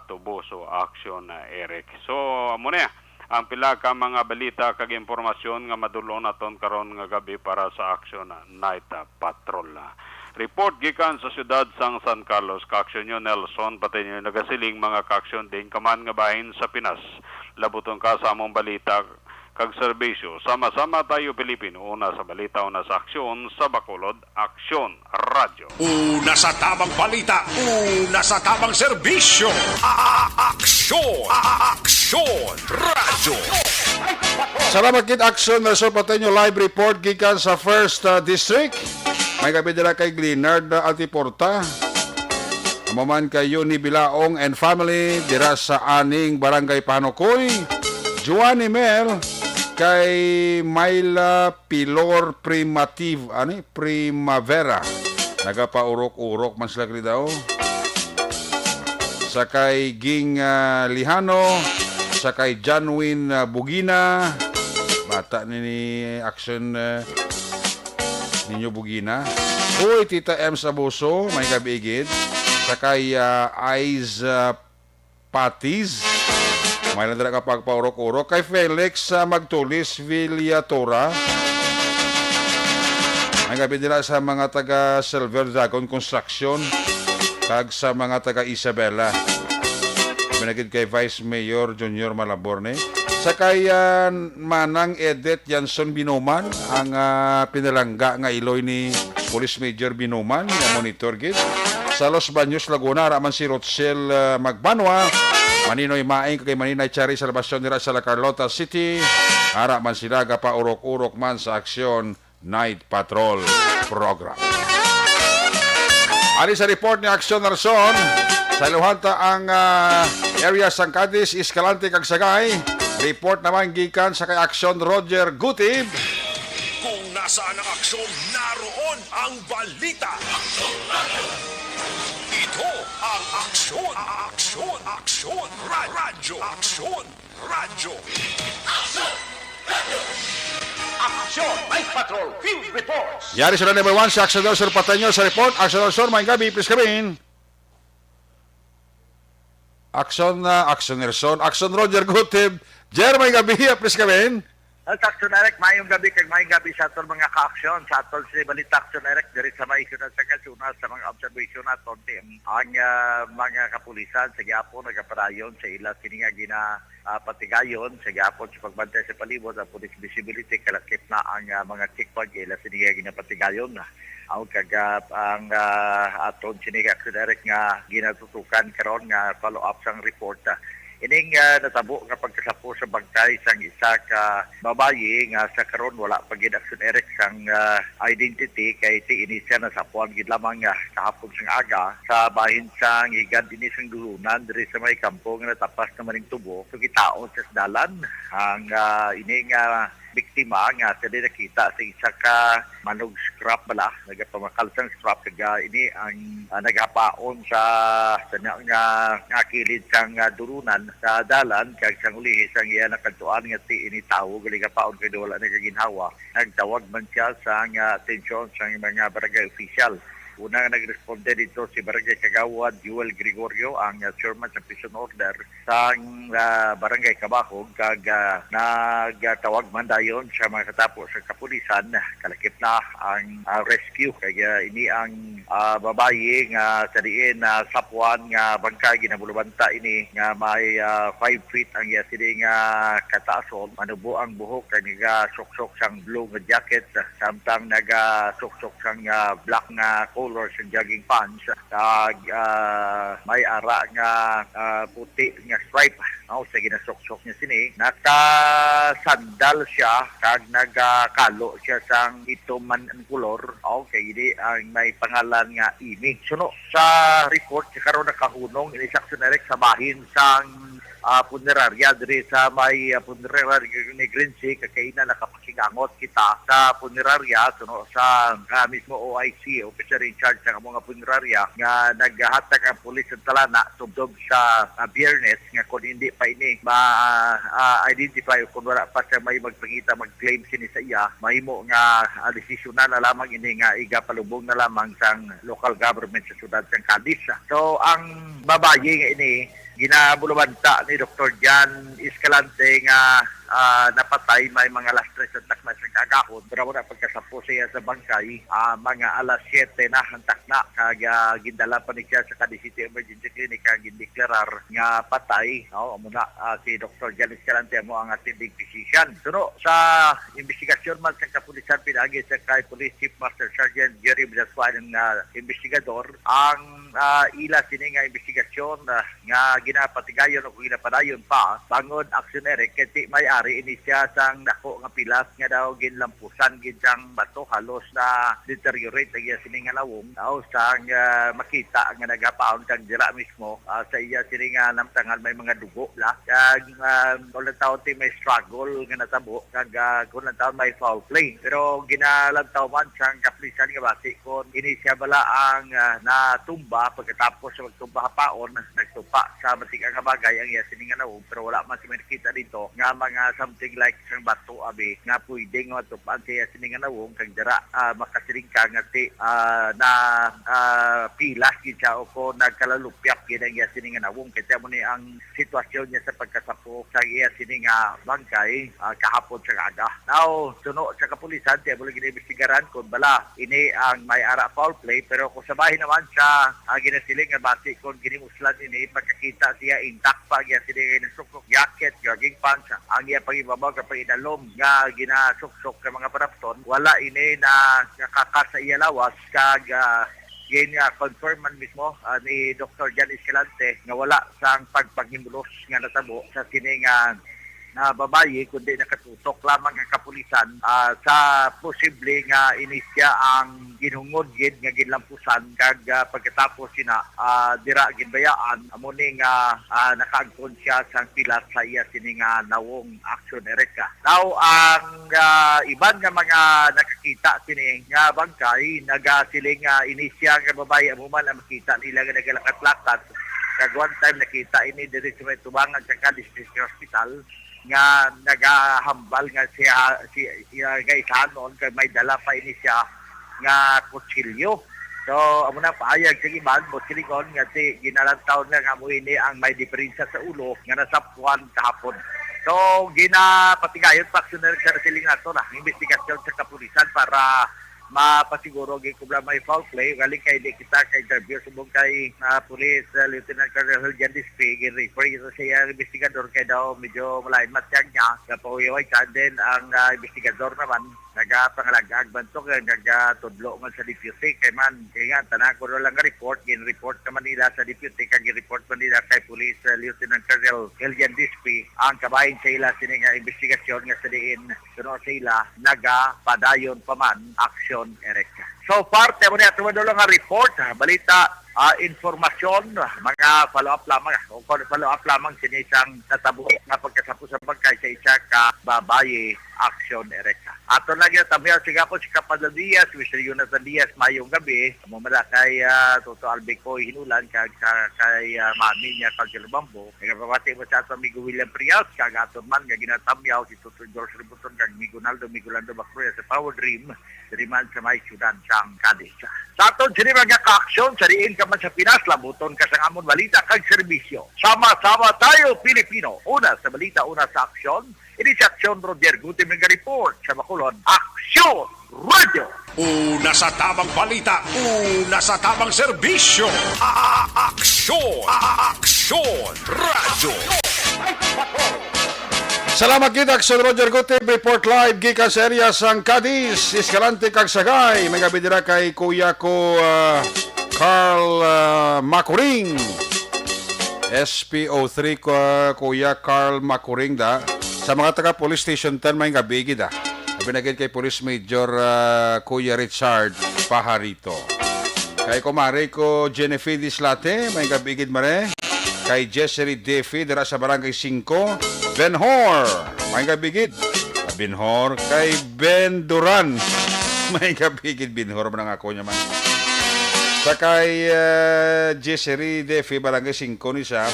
Tubuso Action Eric. So muna ang pila ka mga balita kag impormasyon nga madulon naton karon nga gabi para sa Action Night Patrol. Report gikan sa syudad sang San Carlos, Kaaksyon nyo Nelson, pati nyo nagasiling mga kaaksyon din kaman nga bahin sa Pinas. Labutong ka sa among balita kag serbisyo. Sama-sama tayo Pilipino, una sa balita, una sa aksyon, sa Bacolod, Aksyon Radyo.
Una sa tamang balita, una sa tamang serbisyo. Aksyon! Aksyon! Radyo!
Salamat kit Action Nelson, pati nyo live report gikan sa First District. May gabi nila kay Glenard Altiporta. Amaman kay Yuni Bilaong and family dira sa aning Barangay Panokoy. Juani Mel kay Myla Pilor Primavera. Nagapaurok-urok man sila daw. Sa kay Ging Lihano, sa kay Janwin Bugina, bata ni Action ninyo Bugina. Uy, Tita M Sabuso, may kabigid. Sa kay Aiz Patiz, may nandala ka pagpaurok-urok. Kay Felix Magtulis Villatora, may gabi nila sa mga taga Silver Dragon Construction kag sa mga taga Isabela. Binagid kay Vice Mayor Junior Malaborne. Sa kay Manang Edith Janson Binuman, ang pinalangga nga iloy ni Police Major Binuman nga monitor gid. Sa Los Baños, Laguna, raman si Rotsel Magbanwa, Maninoy Maing kay Maninay Chari sa labasyon nila sa La Carlota City. Ara man sila gapaurok-urok man sa Aksyon Night Patrol Program. Ari sa report ni Aksyon Narson, sa Iluhanta ang area sang Cadiz, Escalante kag Sagay. Report naman gikan sa kay Aksyon Roger Gutib.
Kung nasaan ang aksyon, naroon ang balita. Ito ang aksyon, aksyon, aksyon, radyo, aksyon, radyo.
Aksyon Night Patrol Field Reports.
Yari sila number 1 si Aksyon Nelson Patanyo sa report. Aksyon Nelson, may gabi, please come in. Aksyon Nelson, Aksyon Roger Gutib. Jer, may gabi, please come in.
Aksyon Eric, mayong gabi kag mayong gabi sa atol mga ka-aksyon. Sa atol si Balita Aksyon Eric, diri sa may syudad sa Kasuna sa mga observation naton ang mga kapulisan sa Gapon nagapadayon sa ila sininga gina patigayon sa Gapon sa pagbantay sa palibot ang police visibility kalakip na ang mga checkpoint ila sininga gina patigayon ang ang aton sininga Aksyon Eric nga ginatutukan karon nga follow up sang report. Ining natabo nga pagkasapo sa bangkay sang isa ka babayi nga sa karon wala pa gid Aksyon Eric sang identity kay ti inisya na sapuan gid lamang nga kahapon sang aga sa bahin sang higad dinhi sang duhunan diri sa may kampo nga natapas naman ning tubo so gitaon sa dalan ang ining biktima nga sa nakita sa isa ka manog scrap bala nagapamakal sang scrap kaya ini ang nagapaon sa nga kilid sang durunan sa dalan kag sang uli sang iya nakadtuan nga ti ini tawo gali gapaon kay wala na kaginhawa nagtawag man siya sa atensyon sang mga barangay official Unang nagresponde dito si Barangay Kagawad Joel Gregorio, ang chairman sa prison order sa Barangay Kabahog, kag nagtawag man dayon sa mga katapos sa kapulisan, kalakip na ang rescue. Kaya ini ang babayi nga sa diin sapuan nga bangka ginabulubanta ini nga may 5 feet ang yasidi nga kataason, manubo ang buhok kag naga-suksok sang blue nga jacket, samtang naga-suksok sang black nga color sa jogging pants, kag may ara nga puti nga stripe sa ginasuksok niya sini. Nakasandal siya kag nagakalo siya sang ituman ang kulor. Okay, hindi ang may pangalan nga Imi. Suno sa report sa karon nakahunong ini Action Erek sa bahin sang punerarya diri sa may punerarya ni Grincy, kakaina nakapakigangot kita sa punerarya suno sa mismo OIC, officer in charge sa mga punerarya, nga naghatag ang pulis sa talana tubdob sa Biyernes nga kung hindi pa ini ma-identify kung wala pa siya may magpangita mag-claim sini sa iya, mahimo nga desisyon na lamang ini nga igapalubong na lamang sang local government sa syudad sang Cadiz. So ang babayi nga ini ginabulubanta ni Dr. Jan Escalante nga napatay, may mga alas 3 sa takna sa kagahon, pero na pagkasapo siya sa bangkay, mga alas 7 na ang takna, kag gindala pa ni siya sa Cadiz City Emergency Clinic kag gindeklarar nga patay. Muna si Dr. Jan Escalante mo ang attending physician. Suno sa investigasyon man sa kapulisan, pinagi sa kay Police Chief Master Sergeant Jerry Blaswan nga investigador, ang ila sini nga investigasyon nga ginapatigayon o ginapadayon pa bangod Action Erek, kaya may ari ini siya sang dako nga pilas nga daw ginlampusan gid sang bato, halos na deteriorate ang sini nga lawom sang makita nga nagapaon kang dira mismo sa iya sini nga namtangan may mga dugo la, kag kung taon may struggle nga natabo, kag kung taon may foul play, pero ginalantaw man sang kapulisan nga basi kung ini siya bala ang natumba pagkatapos sa magtumba paon, nagtupa sa matika nga bagay ang iya sini nga lawom, pero wala man si makita dito nga mga something like sang bato abi nga pwede nga matupan siya sini nga nawong kag dira makasiring ka nga si na pilas gid siya o ko nagkalalupyap gid ang iya sini nga nawong, kaya mo ni ang sitwasyon niya sa pagkasapok sa iya sini nga bangkay kahapon sa aga. Now suno sa kapulisan tiya mo giniimbestigaran kung bala ini ang may ara foul play, pero kung sabahin naman sa ginasiling nga base kung ginimuslan ini pagkakita siya intact pa iya sini nga sukok jacket, jogging pants, ang iya pagibabaw kapag inalom nga ginasuksok ka mga parapton, wala ini na nakakar sa iya lawas, kag confirm man mismo ni Dr. Jan Escalante nga wala sang pagpaghimulos nga natabo sa sini nga na babayi, kundi nakatutok lamang ang kapulisan sa posible nga inisya ang ginhungod gid nga ginlampusan, kag pagkatapos sina dira ginbayaan amo ni nga nakaagton siya sang pilas sa iya sini nga nawong Action Ereka. Now ang iban nga mga nakakita sini nga bangkay nagasiling nga inisya nga babayi amo man ang makita nila nga nagalakad-lakad, kag one time nakita ini diri sa may tubangan sa Cadiz Hospital nga nagahambal nga siya gaysanon kay may dala pa ini siya nga kutsilyo. So amo na paayag sa iban mo silingon nga si ginalantaw nga mo ini ang may diferensya sa ulo nga nasapuan kahapon. So ginapatigayon pa Action Erek sa siling nato na investigasyon sa kapulisan para mapasiguro gid kung may foul play, galing kay di kita kay interview subong kay Police Lieutenant Colonel Jan Dispe, refer ito siya investigador kay daw medyo malain matyag niya kapahuyaway ka. Then ang investigador naman nagapangalagag bantok nagatudlo man sa deputy kay man kay nga tanan ko lang nga report gin-report naman nila sa deputy kag report man nila kay Police Lieutenant Colonel Jan Dispe ang kabahin sa ila sini nga investigasyon nga sa diin suno sa ila nagapadayon pa man Action Ereka. So far temo ni ato lang nga report balita informasyon, mga follow-up lamang o follow-up lamang sinisang natabo nga pagkasapos sa bangkay sa isa ka babayi Action Ereka. Ato lagi tamya siga po si Kapado Diaz, Mr. Jonathan Diaz mayong gabi. Mumala kay Toto Albeco hinulan kay mami niya kag Bambo. Nagapabati mo sa ato amigo William Prias kag aton man nga ginatamyaw si Toto George Ributon kag Migonaldo Bacruya sa Power Dream diri man sa may syudad sang Cadiz. Sa aton sini mga ka-aksyon, sariin ka man sa Pinas, labuton ka sa amon balita kag serbisyo. Sama-sama tayo Pilipino. Una sa balita, una sa aksyon. Ini si Aksyon Roger Guti mga report sa Bacolod. Aksyon Radio!
Una sa tamang balita, una sa tamang serbisyo. Aksyon! Aksyon! Radyo!
Salamat kita Aksyon Roger Gutib, report live gikan sa area sang Cadiz, Escalante kag Sagay. May gabi dira kay kuya ko Carl Macuring. SPO3 ko kuya Carl Macuring da. Sa mga taga Police Station 10 may gabi gida. Binagid kay Police Major Kuya Richard Pajarito. Kay kumare ko Jennifer Dislate, may gabi gid mare. Kay Jessery Defi dira sa Barangay 5, Benhor, may gabi gid. Benhor kay Ben Duran, may gabi gid Benhor man ako nya man. Sa kay Jessery Defi Barangay 5 ni siya.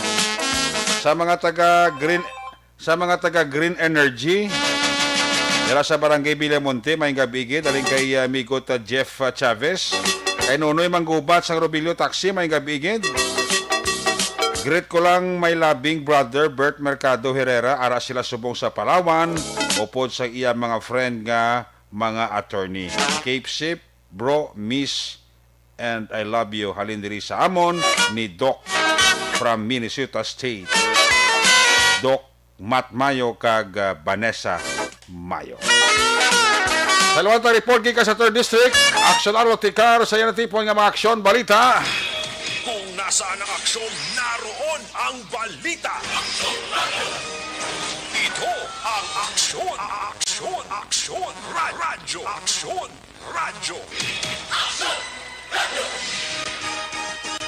Sa mga taga Green Energy dira sa Barangay Villamonte may gabigi daling kay Migot Jeff Chavez, kay Nonoy Manggubat sang Robilio Taxi may gabigi. Greet ko lang may labing brother Bert Mercado Herrera, ara sila subong sa Palawan upod sa iya mga friend nga mga attorney. Cape Ship, bro, miss, and I love you. Halin diri sa amon ni Doc from Minnesota State. Doc Matt Mayo kag Vanessa Mayo. Salawat na report ka sa 3rd District. Aksyon Arlo Tikar sa yan tipon nga mga aksyon balita.
Kung nasaan ang aksyon, naroon ang balita. Ito ang aksyon. Aksyon. Aksyon. Radyo. Aksyon. Radyo.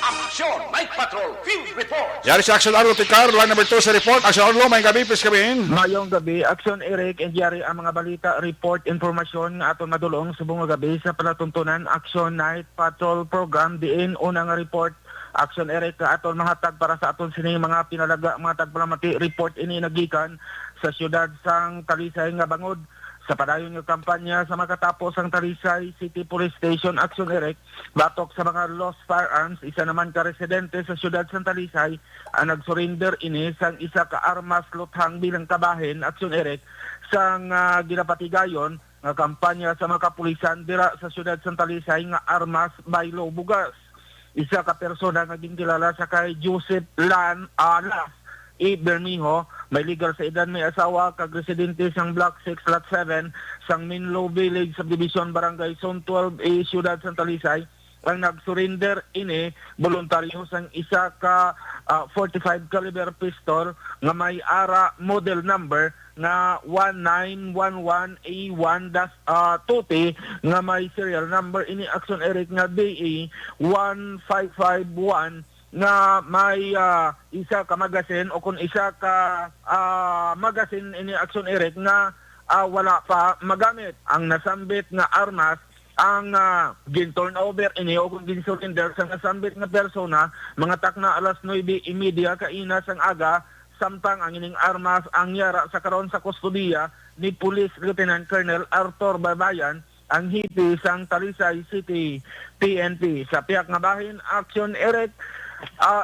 Aksyon! Night Patrol! Field Report!
Yari si Aksyon Arlo Tikar, line number 2 sa report. Aksyon Arlo, may gabi, please kabihin.
Mayong gabi, Aksyon Eric, and yari ang mga balita, report, informasyon nga aton madulong subong nga gabi sa palatuntunan Aksyon Night Patrol Program. Diin unang report, Aksyon Eric, aton mahatag para sa aton sining mga pinalaga, mga tagpalamati, report ini nagikan sa siyudad sang Talisay nga bangod. Sa padayon ng kampanya sa makatapos ang Talisay City Police Station, Aksyon Eric, batok sa mga lost firearms, isa naman ka residente sa siyudad sa Talisay ang nag-surrender ini sang isa ka armas luthang bilang kabahin, Aksyon Eric, sang ginapatigayon nga kampanya sa mga kapulisan dira sa siyudad sa Talisay nga armas baylo bugas. Isa ka persona nga ginkilala sa kay Joseph Las Bermejo, may legal sa edad, may asawa, kag residente sang Block 6, Lot 7, sang Minlo Village Subdivision, Barangay Zone 12A, Ciudad San Talisay, ang nag-surrender ini voluntaryo sang isa ka 45 caliber pistol nga may ara model number nga 1911A1-2T nga may serial number ini Aksyon Eric nga BE 1551 nga may isa ka magasin o kung isa ka magasin ini Aksyon Eric nga wala pa magamit. Ang nasambit nga armas ang gin-turn over ini o kung gin-surrender sa nasambit nga persona mga takna alas 9:30 kainas ang aga, samtang ang ining armas ang yara sa karon sa kustodiya ni Police Lieutenant Colonel Arthur Babayan, ang hipi sang Talisay City PNP. Sa piyak nga bahin, Aksyon Eric,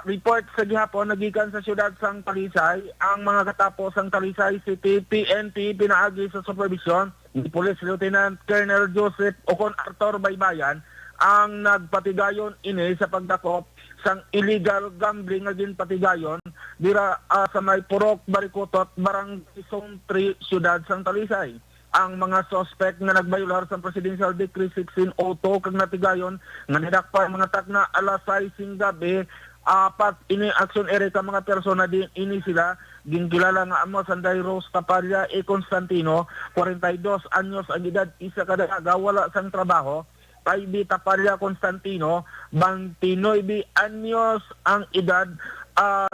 report sa gihapon nagikan sa siyudad sang Talisay, ang mga katapos sang Talisay City PNP pinaagi sa supervision ni Police Lieutenant Colonel Joseph Ocon Arthur Baybayan ang nagpatigayon ini sa pagdakop sang illegal gambling nga ginpatigayon dira sa may Purok Barikotot, Barangay Zone 3, Siyudad sang Talisay. Ang mga suspect nga nagbayular sa Presidential Decree 1602 kag natigayon nga nidakpa mga takna alas 6 gabi. Apat ini Aksyon Eric ang mga persona din ini sila ginkilala nga amo Sanday Rose Tapalla e Constantino, 42 anyos ang edad, isa ka dalaga wala sang trabaho. Ivy Tapalla Constantino, 29 anyos ang edad,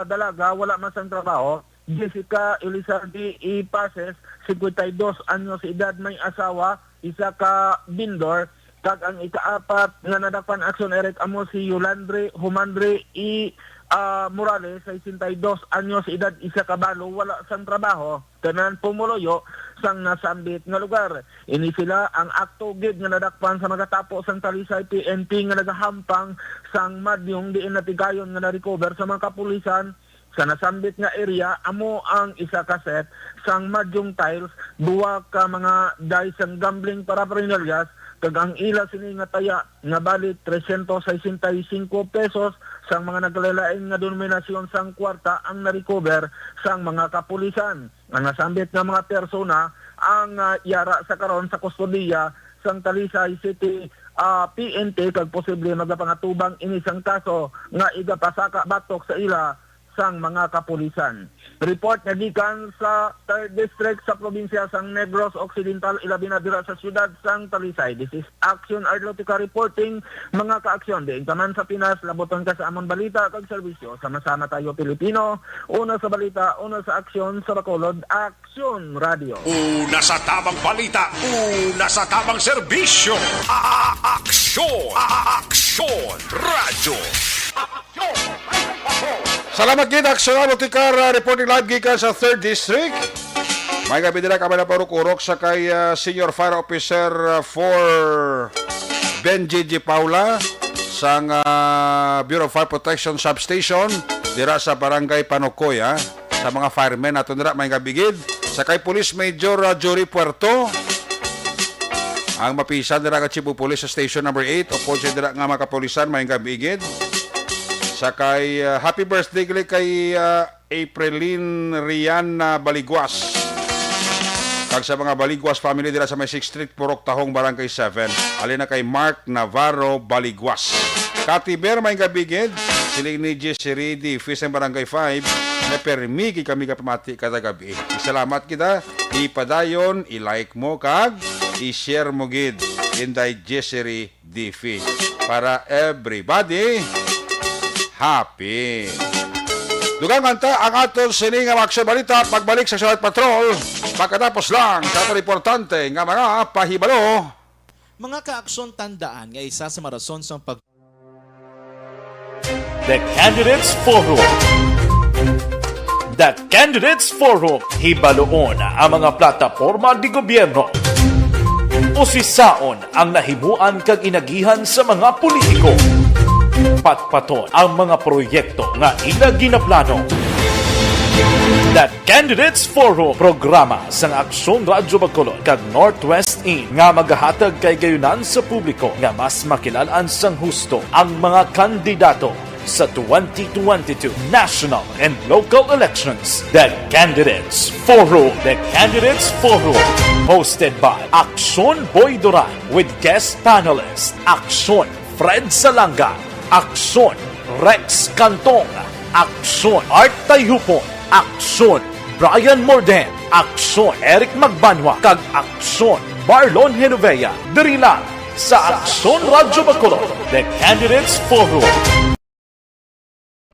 dalaga wala man sang trabaho. Jessica Elizalde E. Pases, 52 anyos edad, may asawa, isa ka bindor, kag ang ikaapat nga nadakpan aksyon erek amo si Yolandre Humandre E. Morales, 62 anyos edad, isa ka balo, wala sang trabaho, tanan pumuloyo sang nasambit nga lugar. Ini sila ang akto gid nga nadakpan sa magatapo sang Talisay PNP nga nagahampang sang madyong diin natigayon nga na-recover sa mga kapulisan sa nasambit nga area. Amo ang isa ka set sang madyong tiles, duwa ka mga dice sang gambling paraphernalias, kag ang ila sini nga taya nga balit 365 pesos sang mga naglalaing nga denominasyon sang kwarta ang na-recover sang mga kapulisan. Ang nasambit nga mga persona ang yara sa karon sa kustodiya sang Talisay City PNP, kag posible magapangatubang inisang kaso nga igapasaka batok sa ila sang mga kapulisan. Report na gikan sa 3rd District sa probinsya sang Negros Occidental, ilabi na dira sa siyudad sang Talisay. This is Action Arlotica reporting, mga ka-aksyon. Diin ka man sa Pinas, laboton ka sa amon balita kag serbisyo. Sama-sama tayo Pilipino. Una sa balita, una sa aksyon, sa Bacolod, Aksyon Radio.
Una sa tamang balita, una sa tamang serbisyo. Aksyon! Aksyon Radio!
Salamat gid Aksyon Arlotica reporting live gikan sa 3rd District. May gabi dira kami na paruk-urok sa kay Senior Fire Officer for Benji G. Paula sang Bureau of Fire Protection Substation dira sa Barangay Panukoy sa mga firemen nato dira may gabi gid sa kay Police Major Jory Puerto ang mapisan dira ka Chief of Police sa Station number 8 o po dira nga mga kapulisan may gabi gid. Sa kay happy birthday kay Aprilin Rian Baliguas. Kag sa mga Baliguas family dira sa may 6th Street, Purok Tahong, Barangay 7. Alina kay Mark Navarro Baliguas. Katiber may gabigid. Siling ni Jesseri di Fisem Barangay 5. Na permi kami kapamati kada gabi. Salamat kita. Ipadayon, i-like mo kag i-share mo gid. Inday Jesseri di Fis. Para everybody happy. Dugang kanta ang aton sining nga aksyon balita pagbalik sa Short Patrol. Pagkatapos lang sa importante nga mga pahibalo.
Mga kaaksyon, tandaan nga isa sa marason sa pag...
The Candidates Forum. The Candidates Forum. Hibaloon ang mga plataporma di gobyerno. Usisaon ang nahimuan kag inagihan sa mga politiko. Patpaton ang mga proyekto nga ila ginaplano. The Candidates Forum, programa sang Aksyon Radyo Bacolod kag Northwest In nga magahatag kay gayunan sa publiko nga mas makilalaan sang husto ang mga kandidato sa 2022 national and local elections. The Candidates Forum. The Candidates Forum, hosted by Aksyon Boy Duran with guest panelist Aksyon Fred Salanga, Aksyon Rex Cantong, Aksyon Art Tayupon, Aksyon Brian Morden, Aksyon Eric Magbanwa, kag Aksyon Marlon Genovea. Diri lang sa Aksyon Radyo Bacolod, The Candidates Forum.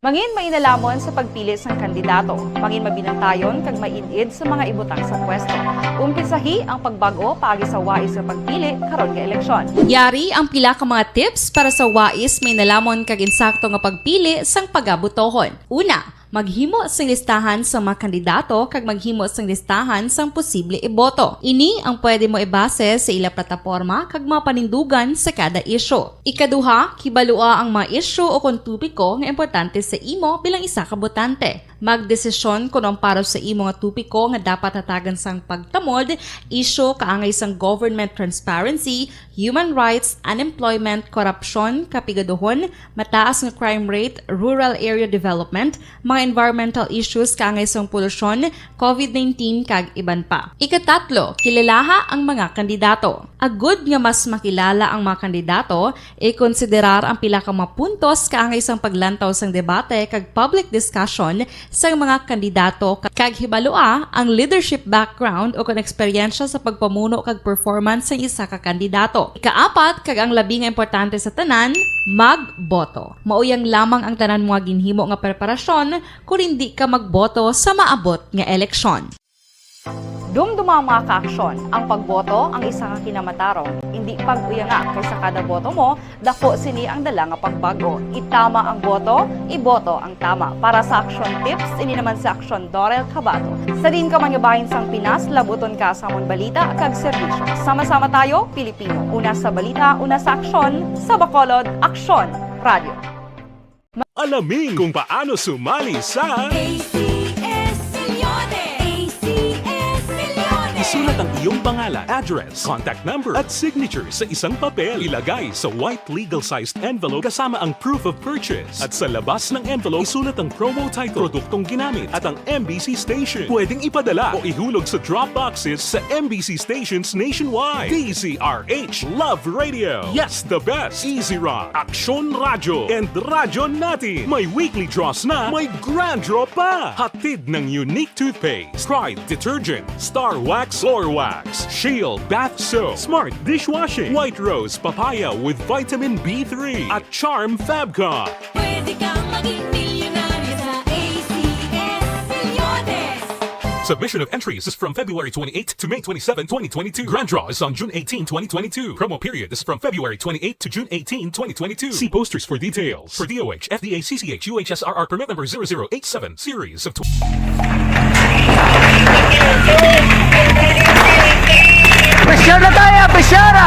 Mangin mainalamon sa pagpili ng kandidato. Mangin mabinantayon kag mainid sa mga ibutang sa pwesto. Umpisahi ang pagbago paagi sa wais sa pagpili karon nga eleksyon.
Yari ang pila ka mga tips para sa wais may nalamon kag insakto nga pagpili sang pagabutohon. Una, maghimo sang listahan sa mga kandidato kag maghimo sang listahan sang posible iboto. Ini ang pwede mo ibase sa ila plataporma kag mga panindugan sa kada isyu. Ikaduha, kibalua ang mga isyu o kung tupiko nga importante sa imo bilang isa ka botante. Magdesisyon kung ang para sa imo nga tupiko nga dapat hatagan sang pagtamod, isyu kaangay sang government transparency, human rights, unemployment, korupsyon, kapigaduhon, mataas nga crime rate, rural area development, mga environmental issues kaangay sang polusyon, COVID-19 kag iban pa. Ikatatlo, kilalaha ang mga kandidato. Agud nga mas makilala ang mga kandidato, i-konsiderar ang pila ka mga puntos kaangay sang paglantaw sang debate kag public discussion sang mga kandidato kag hibalua ang leadership background o kon eksperyensya sa pagpamuno kag performance sa isa ka kandidato. Ikaapat, kag ang labi nga importante sa tanan, magboto. Mauyang lamang ang tanan mga ginhimo nga preparasyon kung hindi ka magboto sa maabot nga eleksyon.
Dumduma ang mga kaaksyon, ang pagboto ang isa ka kinamatarong. Hindi pag-uya nga kaysa kada boto mo, dako sini ang dala nga pagbago. Itama ang boto, iboto ang tama. Para sa action tips, ini naman sa action Dorel Cabato. Sa din ka manyabahin sang Pinas, labuton ka sa amon balita kag serbisyo. Sama-sama tayo, Pilipino. Una sa balita, una sa aksyon, sa Bacolod, Aksyon Radio.
Alamin kung paano sumali sa Isulat ang iyong pangalan, address, contact number at signature sa isang papel. Ilagay sa white legal-sized envelope kasama ang proof of purchase. At sa labas ng envelope, isulat ang promo title, produktong ginamit at ang MBC station. Pwedeng ipadala o ihulog sa drop boxes sa MBC stations nationwide. DZRH Love Radio. Yes, the best. Easy Rock, Aksyon Radio, and Radyo Natin. May weekly draws na, may grand draw pa. Hatid ng unique toothpaste, Pride Detergent, Star Wax Floor Wax, Shield Bath Soap, Smart Dishwashing, White Rose Papaya with Vitamin B3 at Charm Fabcon.
Pwede kang maging milyonaryo sa ACS Milyones.
Submission of entries is from February 28 to May 27, 2022. Grand draw is on June 18, 2022. Promo period is from February 28 to June 18, 2022. See posters for details. For DOH, FDA, CCH, UHSRR permit number 0087, series of
Pasyar na tayo! Pasyara!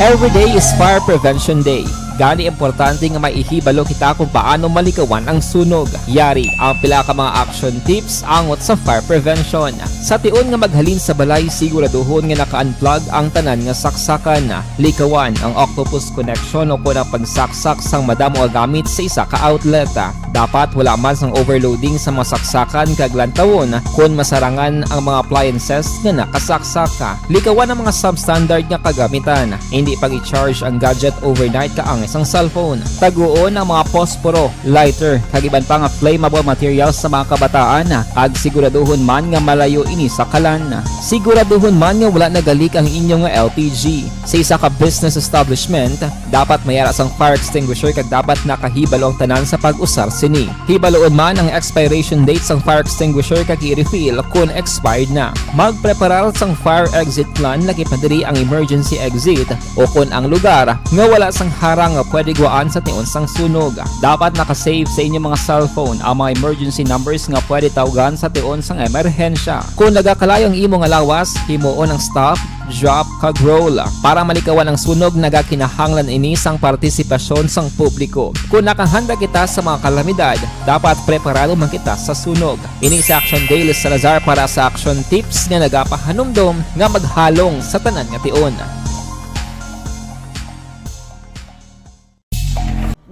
Every day is Fire Prevention Day. Gani importante nga maihibalo kita kung paano malikawan ang sunog. Yari ang pila ka mga action tips angot sa fire prevention. Sa tion nga maghalin sa balay, siguraduhon nga naka-unplug ang tanan nga saksakan. Likawan ang octopus connection o kung ang pagsaksak sang madamo nga gamit sa isa ka outlet. Dapat wala man sang overloading sa mga saksakan kag lantawon kung masarangan ang mga appliances nga nakasaksaka. Likawan ang mga substandard nga kagamitan. Hindi pag i-charge ang gadget overnight kaang isang cellphone. Taguon ang mga posporo, lighter, kag iban pa nga flammable materials sa mga kabataan. Kag siguraduhon man nga malayo ini sa kalan. Siguraduhon man nga wala nagalik ang inyong LPG. Sa isa ka business establishment, dapat mayara sang fire extinguisher kag dapat nakahibalo ang tanan sa pag-usar sini. Hibaloon man ang expiration date sang fire extinguisher kag i-refill kung expired na. Magpreparar sang fire exit plan lagi padiri ang emergency exit o kung ang lugar nga wala sang harang nga pwede guaan sa tion sang sunog. Dapat nakasave sa inyong mga cellphone ang mga emergency numbers nga pwede tawagan sa tion sang emerhensya. Kung nagakalayo ang imong lawas, himuon ang stop, drop, kag roll. Para malikawan ang sunog, nagakinahanglan ini sang partisipasyon sang publiko. Kung nakahanda kita sa mga kalamidad, dapat preparado man kita sa sunog. Ini sa Action Daily Salazar para sa action tips nga nagapahanumdom nga maghalong sa tanan nga tion.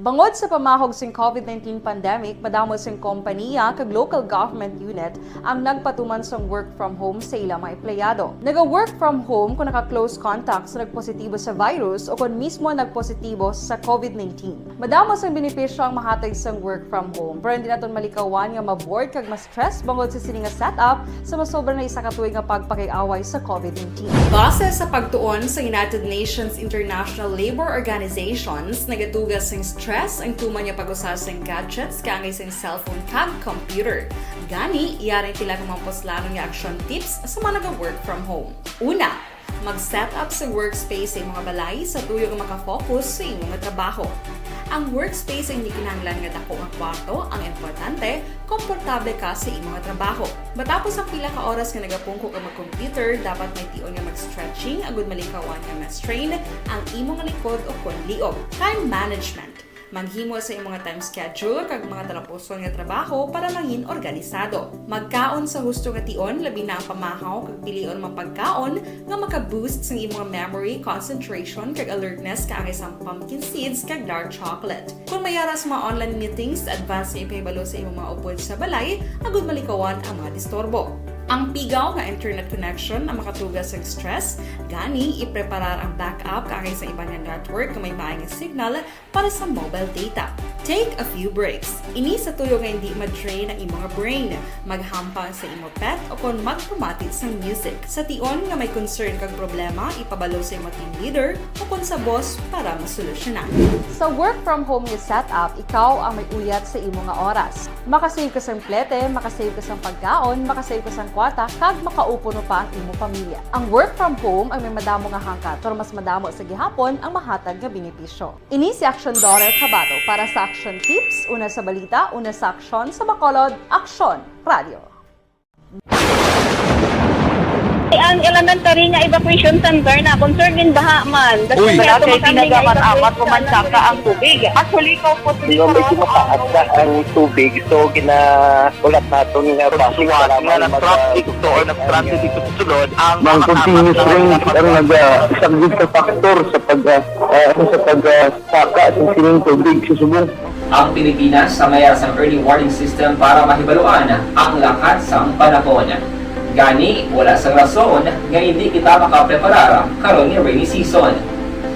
Bangod sa pamahog sing COVID-19 pandemic, madamo sing kompanya kag local government unit ang nagpatuman sang work from home sa ilang mga empleyado. Naga-work from home kung naka-close contact sa nagpositibo sa virus o kung mismo nagpositibo sa COVID-19. Madamo sang benepisyo ang mahatag sang work from home, pero hindi naton malikawan nga ma-bored kag ma-stress bangod sa sini nga setup sa masobra na isa ka tuig nga pagpakiaway sa COVID-19. Base sa pagtuon sa United Nations International Labour Organizations, nagatugas sing stress ang tuman niya pag-usar sa gadgets kangay sa cellphone kag computer. Gani, iyaring tila ng mga poslanong nga action tips sa mga nag-work from home. Una, mag-set up sa workspace sa mga balay sa tuyo nga makafocus sa inyong trabaho. Ang workspace ay hindi kinahanglan nga dako nga kwarto, ang importante, komportable ka sa imong trabaho. Matapos ang pila ka oras nga nagapungko ka mag-computer, dapat may tion nga mag-stretching agud malikawan nga ma-strain ang imong likod o kon liog. Time management. Maghimo sa imong time schedule kag mga talapuson nga trabaho para mangin organisado. Magkaon sa husto nga tion, labi na ang pamahaw kag pilion mapagkaon nga maka-boost sa imong memory, concentration kag alertness kaangay sa pumpkin seeds kag dark chocolate. Kung mayara sa mga online meetings, advance sa ipahibalo sa imong mga upod sa balay, agud malikawan ang mga disturbo. Ang pigaw nga internet connection ang makatugas sa stress, gani ipreparar ang backup kaagay sa iba nga network nga may maayong signal para sa mobile data. Take a few breaks. Ini sa tuyo nga hindi ma-drain ang imong brain, maghampang sa imo pet o kon magpumatit sa music. Sa tion nga may concern kag problema, ipabalo sa imo team leader o kon sa boss para masolusyonan. Sa work from home nga setup, ikaw ang may uyat sa imo nga oras. Makasave ka sa plete, makasave ka sa pagkaon, makasave ka sa kwata, kag makaupo no pa ang imo pamilya. Ang work from home ay may madamo nga hangkat, pero mas madamo sa gihapon ang mahatag nga benepisyo. Ini si Action Daughter Cabato para sa Action Tips, una sa balita, una sa aksyon sa Bacolod, Action Radio.
Ang elementary nga evacuation center na concern din baha man.
Uy!
Wala kayo pinagamat-amat kumansaka ang tubig. Actually,
Di ba medyo mataas na ang tubig, so ginaulat natin nga pasiwala nga nag-traffic to or nag-transit dito sa sulod ang continuous rain ang nag-isang sa factor sa pagsaka at sining tubig sa subong.
Ang Pilipinas sa mayas ang early warning system para mahibaluan ang lakas ng panahon. Gani, wala sang rason nga hindi kita makapreparar karon ni rainy season.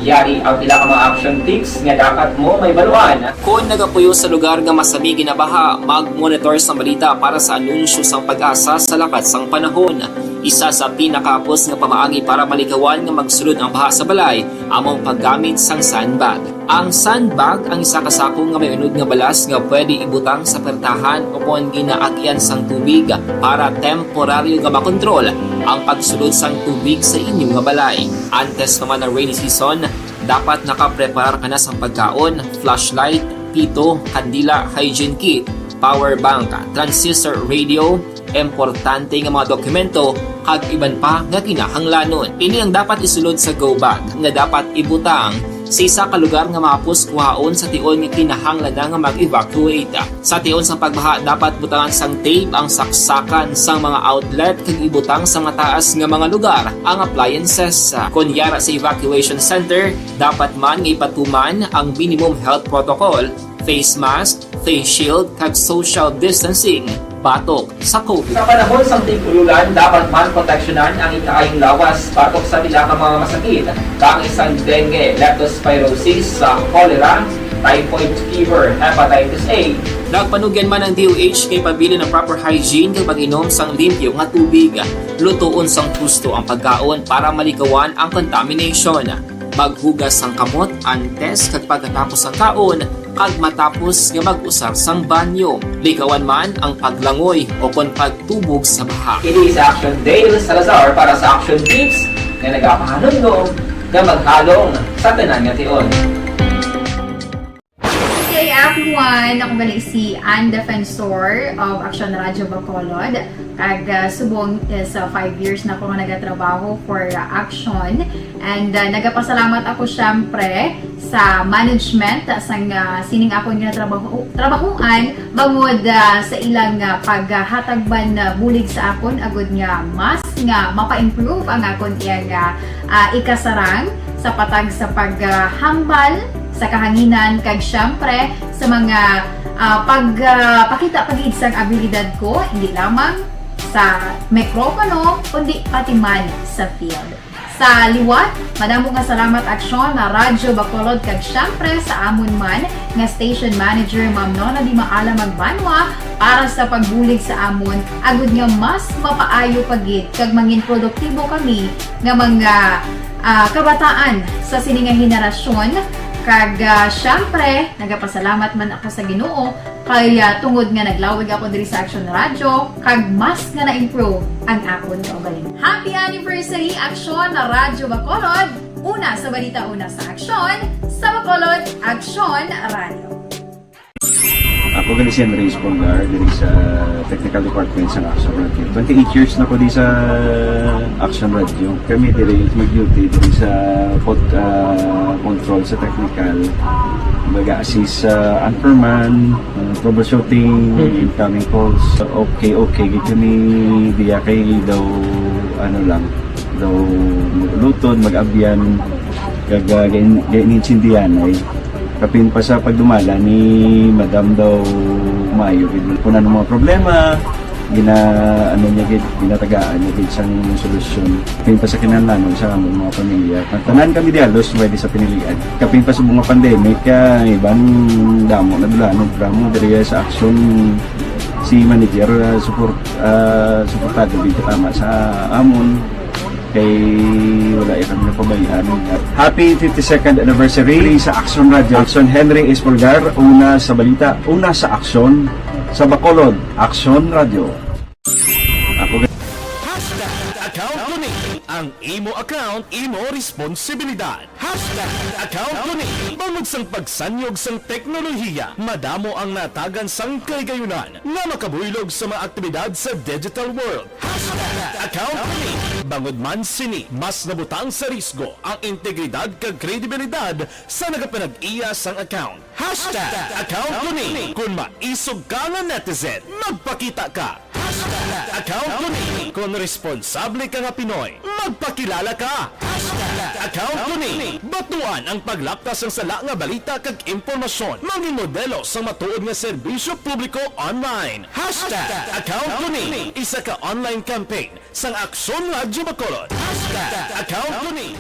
Yari ang pila ka mga action tips nga dapat mo may baluan. Kung nagapuyo sa lugar nga masabi ginabaha, mag-monitor sa balita para sa anunsyo sang pag-asa sa lakas sang panahon. Isa sa pinakapos nga pamaagi para malikawan nga magsulod ang baha sa balay, among paggamit sang sandbag. Ang sandbag ang isa kasakong nga may unod nga balas nga pwede ibutang sa pertahan o kung ginaagyan sang tubig para temporaryo nga makontrol ang pagsulod sang tubig sa inyong nga balay. Antes naman ng rainy season, dapat nakapreparar ka na sang pagkaon, flashlight, pito, kandila, hygiene kit, power bank, transistor radio, importante nga mga dokumento kag iban pa nga kinahanglanon. Ini ang dapat isulod sa go bag nga dapat ibutang sa isa ka lugar nga mapus kuhaon sa tion nga kinahanglan nga mag-evacuate. Sa tion sa pagbaha dapat butangan sang tape ang saksakan sang mga outlet kag ibutang sa mataas nga mga lugar ang appliances. Kunyara sa evacuation center, dapat man nga ipatuman ang minimum health protocol, face mask, face shield kag social distancing batok sa COVID. Sa panahon sa tigululan, dapat man proteksyonan ang ikaayong lawas batok sa pila ka mga masakit, kang isang dengue, leptospirosis, cholera, typhoid fever, hepatitis A. Nagpanugyan man ang DOH kay pabili ng proper hygiene kay pag-inom sang limpyo nga tubig. Lutuon sang gusto ang pagkaon para malikawan ang contamination. Maghugas sang kamot antes kag pagkatapos ang kaon kag matapos nga mag-usar sang banyo. Likawan man ang paglangoy o kon pagtubog sa baha. Ini sa Action Dale Salazar para sa Action Tips nga nagapahanong nga maghalong sa tanan nga tion.
Hey everyone! Ako gali si Ann Defensor of Action Radio Bacolod. Kag subong is 5 years na ako nga nagatrabaho for Action. And nagapasalamat ako syempre sa management sang sining ako nga trabahuan bangod sa ilang paghatagban bulig sa akon agud nga mas nga mapa-improve ang akon iyang ikasarang sa patag sa paghambal sa kahanginan kag syempre sa mga pagpakita pagid sang abilidad ko hindi lamang sa mikropono kundi pati man sa field. Sa liwat, madamo nga salamat Aksyon na Radyo Bacolod kag syempre sa amon man nga station manager Ma'am Nona Di Maala Magbanwa para sa pagbulig sa amon agud nga mas mapaayo pagid kag mangin produktibo kami nga mga kabataan sa sininga henerasyon. Kag syempre, nagapasalamat man ako sa Ginoo kay tungod nga naglawig ako diri sa Action Radio kag mas nga na-improve ang akon kaugalingon. Happy anniversary Action na Radyo Bacolod! Una sa balita, una sa aksyon, sa Bacolod, Action Radio.
Ako gali si Andres Polgar diri sa Technical Department sa Action Radio. 28 years na ko di sa Action Radio. Kami diri mag-duty diri sa control sa technical. Mag-assist sa anchorman, troubleshooting, incoming calls. Okay. Gito ni diya kay daw daw lutod, mag-abyan, ganinsindihan ay kapin pa sa pagdumala ni Madam daw Mayo. Kung ano mga problema, ano niya gid, ginatagaan niya gid sang solusyon. Kapin pa sa kinahanglan sa among mga pamilya. Tanan kami dialos pwede sa pinilian. Kapin pa sa mga pandemic ibang damo na dulanog drama diri sa aksyon si manager suportado din tama sa amon kay wala kami napabayaan. Happy 52nd anniversary sa Action Radio. Action Henry Espolgar, una sa balita, una sa aksyon sa Bacolod. Action Radio. Ako
Account ko ni ang imo account, imo responsibilidad. Account ko ni bangod sang pagsanyog sang teknolohiya, madamo ang natagan sang kaygayunan nga makabuylog sa mga aktibidad sa digital world. Account ko ni bangod man sini mas nabutang sa risgo ang integridad kag kredibilidad sa nagapanag-iya sang account. Account ko ni kung maisog ka nga netizen, magpakita ka. Account ko ni kung responsable ka nga Pinoy, magpakilala ka. Account ko ni batuan ang paglaptas ng sala nga balita kag impormasyon, maging modelo sa matuod nga serbisyo publiko online. Account ko ni isa ka online campaign sang Aksyon Radyo Bacolod. Account ko ni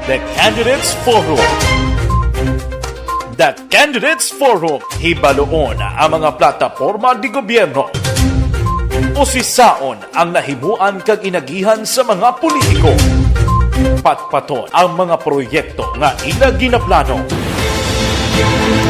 The Candidates Forum. The Candidates Forum, hibaloon ang mga plataporma di gobyerno. Usisaon ang nahimuan kag inagihan sa mga politiko. Patpaton ang mga proyekto nga ila ginaplano.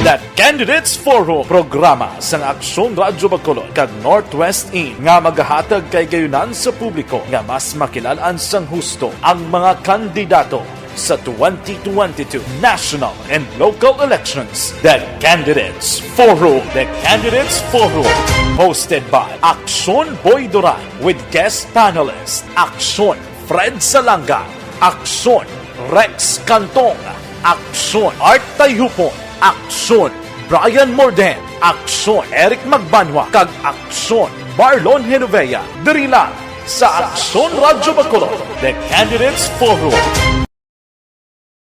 The Candidates Forum, programa sang Aksyon Radyo Bacolod kag Northwest In nga magahatag kay gayunan sa publiko nga mas makilalaan sang husto ang mga kandidato sa 2022 national and local elections. The Candidates Forum. The Candidates Forum, hosted by Aksyon Boy Duran with guest panelists Aksyon Fred Salanga, Aksyon Rex Cantong, Aksyon Art Tayupon, Aksyon Brian Morden, Aksyon Eric Magbanwa, kag Aksyon Marlon Genovea. Diri lang sa Aksyon Radyo Bacolod. The Candidates Forum.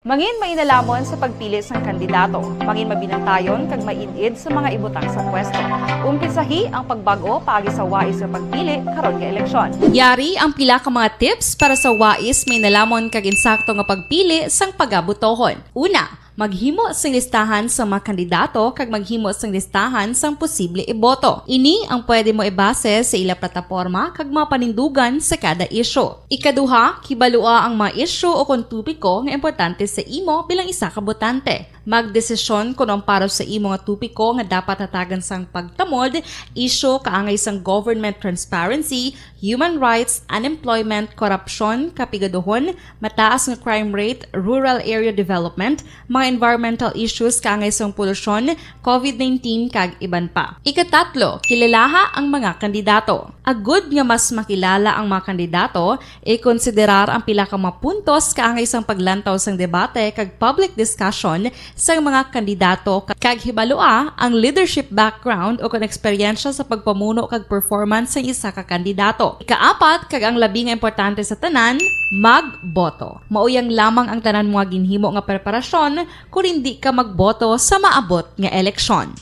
Mangin mainalamon sa pagpili sang kandidato, mangin mabinantayon kag mainid sa mga ibutang sa pwesto. Umpisahi ang pagbago paagi sa wais sa pagpili karon nga eleksyon.
Yari ang pila ka mga tips para sa wais may nalamon kag insakto nga pagpili sang pagabutohon. Una, maghimo sang listahan sa mga kandidato kag maghimo sang listahan sang posible iboto. Ini ang pwede mo ibase sa ila plataporma kag mga panindugan sa kada isyu. Ikaduha, kibalua ang mga isyu o kung tupiko nga importante sa imo bilang isa ka botante. Magdesisyon kung ang para sa imo nga tupiko nga dapat hatagan sang pagtamod, isyu kaangay sang government transparency, human rights, unemployment, korupsyon, kapigaduhon, mataas nga crime rate, rural area development, mga environmental issues kaangay sang polusyon, COVID-19 kag iban pa. Ikatatlo, kilalaha ang mga kandidato. Agud nga mas makilala ang mga kandidato, konsiderar ang pila ka mga puntos kaangay sang paglantaw sang debate kag public discussion sa mga kandidato kag hibalua ang leadership background o kon eksperyensya sa pagpamuno kag performance sa isa ka kandidato. Ikaapat kag ang labi nga importante sa tanan, magboto. Mauyang lamang ang tanan mga ginhimo nga preparasyon kung hindi ka magboto sa maabot nga eleksyon.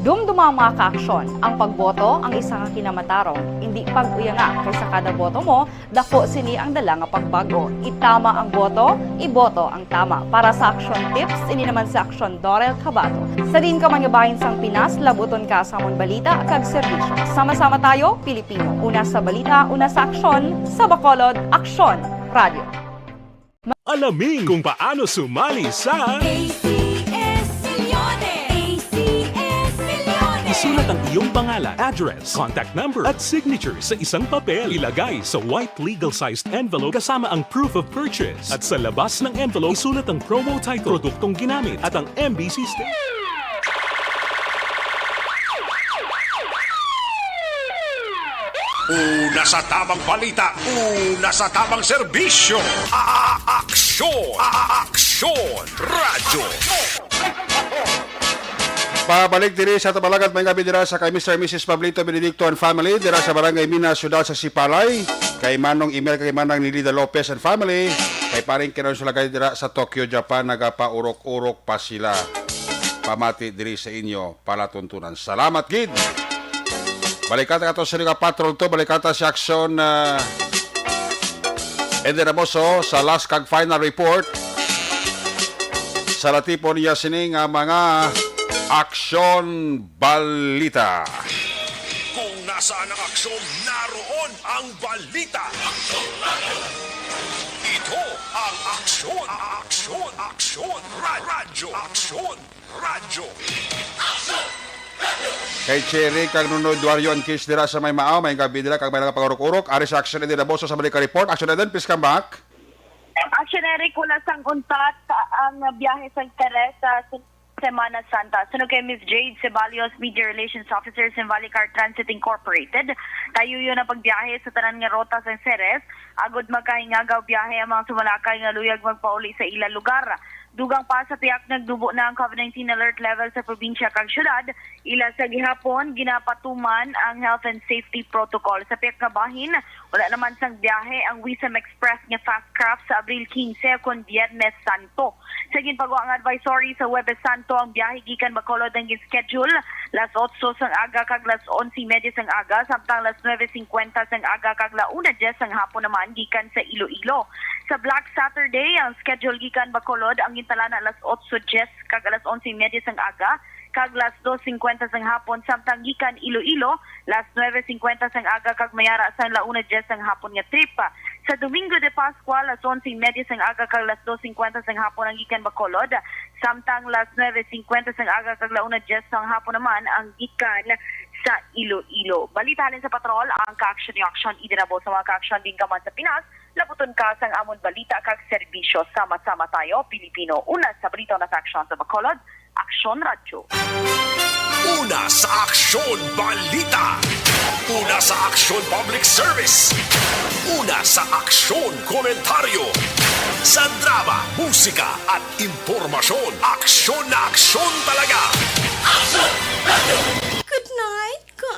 Dumduma ang mga kaaksyon. Ang pagboto ang isa ka kinamatarong. Hindi pag-uyanga kaysa kada boto mo, dako sini ang dala nga pagbago. Itama ang boto, iboto ang tama. Para sa action tips, ini naman sa action Dorel Cabato. Sa din ka mangabahin sang Pinas, labuton ka sa amon balita kag serbisyo. Sama-sama tayo, Pilipino. Una sa balita, una sa aksyon, sa Bacolod, Aksyon Radio.
Alamin kung paano sumali sa Isulat ang iyong pangalan, address, contact number at signature sa isang papel. Ilagay sa white legal-sized envelope kasama ang proof of purchase. At sa labas ng envelope, isulat ang promo title, produktong ginamit at ang MBC sticker.
Una sa tamang balita, una sa tamang serbisyo. Aksyon! Aksyon! Radyo!
Pabalik diri sa Tabalagat, may gabi dira sa kay Mr. and Mrs. Pablito Benedicto and family dira sa Barangay Mina, Ciudad sa Sipalay. Kay Manong Email, kay Manang Nilida Lopez and family. Kay paring kinon sila kay dira sa Tokyo, Japan, nagapaurok-urok pa sila. Pamati diri sa inyo palatuntunan. Salamat gid. Balikata ka to sa Liga Patrol to, balikata si Aksyon Ede Ramoso sa last kag final report. Sa latipo niya sining mga Aksyon Balita.
Kung nasaan ang aksyon, naroon ang balita. Ito ang Aksyon! Aksyon! Aksyon! Radyo! Aksyon! Radyo!
Kay Cherry kag Nuno Duario and Kiss dira sa may maaw, may gabi dira kag may nagapagurok-urok. Ari sa Aksyon Ede Ramoso sa balika report. Aksyon Eden, please come back.
Action Eric, wala sang untat ang biyahe sa Interes sa Semana Santa. Sunog kay Ms. Jade Ceballos, Media Relations Officer sa Valicar Transit Incorporated. Tayo yun ang pagbiyahe sa tanan nga rota sa Ceres. Agod magkahingagaw biyahe ang mga sumalakay nga luyag magpauli sa ila lugar. Dugang pa sa tiyak nagdubo na ang COVID-19 alert level sa probinsya kag syudad. Ila sa gihapon, ginapatuman ang health and safety protocol. Sa tiyak nga bahin, wala naman sang biyahe ang Wisam Express nga fast craft sa Abril 15 kon Biyernes Santo. Sa ginpagawa ang advisory sa Huwebes Santo, ang biyahe gikan Bacolod ang schedule las 8 sang aga kag las 11:30 sang aga, samtang las 9:50 sang aga kag la 1:10 sang hapon naman gikan sa Iloilo. Sa Black Saturday, ang schedule gikan Bacolod ang gintalana alas 8:10 kag alas 11:30 sang aga, kag las 2:50 sang hapon, samtang gikan Iloilo las 9:50 sang aga kag mayara sang la 1:10 sang hapon nga trip. Sa Domingo de Pascua, las 11:30 sang aga kag las 2:50 sang hapon ang gikan Bacolod, samtang las 9:50 sang aga kag la 1:10 sang hapon naman ang gikan sa Iloilo. Balitahan sa patrol ang ka-action ni Aksyon Idirabo sa mga ka-action din kaman sa Pinas. Labuton ka sang amon balita kag serbisyo. Sama-sama tayo, Pilipino. Una sa balita na sa Aksyon sa Bacolod, Aksyon Radio.
Una sa Aksyon Balita. Una sa Aksyon Public Service. Una sa Aksyon Komentaryo. Sa drama, musika at impormasyon. Aksyon na aksyon talaga. Aksyon Radio.
Good night, ka.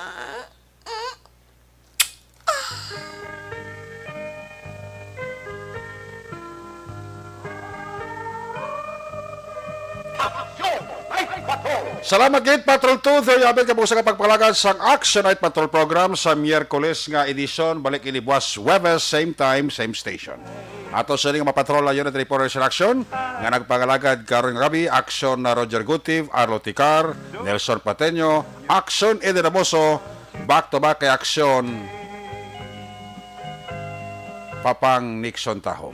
Salamat gid Patrol 2. There you have it, kabusa ka pagpalagan sang Action Night Patrol program sa Miyerkules nga edisyon. Balik ini buwas Huwebes, same time, same station. Ato sa nga mapatrola yun at reporter sa Action nga nagpangalagad karon nga gabi. Action na Roger Gutiv, Arlo Ticar, Nelson Pateño, Action Ede Ramoso, back to back kay Action Papang Nixon Taho.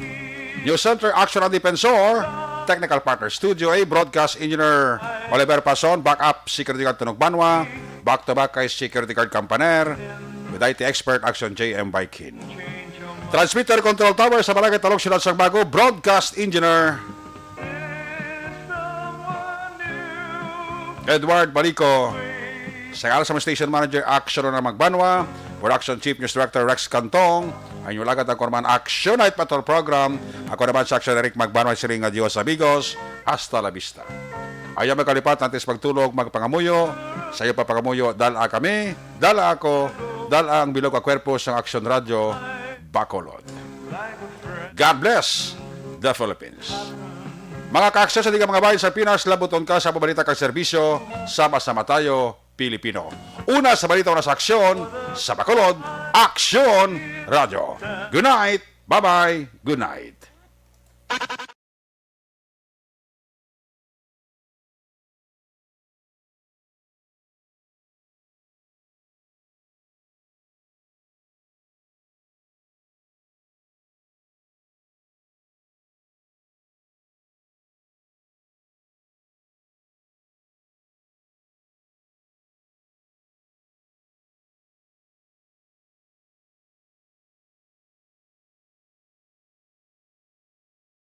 News Center, Action and Defensor, Technical Partner Studio A, Broadcast Engineer Oliver Pason, Backup Security Guard Tunog Banwa, back to back kay Security Guard Campaner, with IT Expert Action JM Baikin. Transmitter Control Tower sa Barangay Talog, Ciudad Sagbago, Broadcast Engineer Edward Balico, sa Station Manager Action na Magbanwa, Production Chief News Director Rex Cantong, Ang inyong lagat ang kurman Action Night Patrol Program. Ako naman sa Action Eric Magbanwa siring adios amigos. Hasta la vista. Ayaw magkalipat natin sa pagtulog, magpangamuyo. Sa iyo pa pangamuyo, dala kami, dala ako, dala ang bilog a kwerpo sa Action Radio Bacolod. God bless the Philippines. Mga ka-action sa mga bayan sa Pinas, labuton ka sa pabalita kang serbisyo, sama-sama tayo, Pilipino. Una sa balita, una sa aksyon, sa Bacolod, Action Radio. Good night, bye-bye, good night.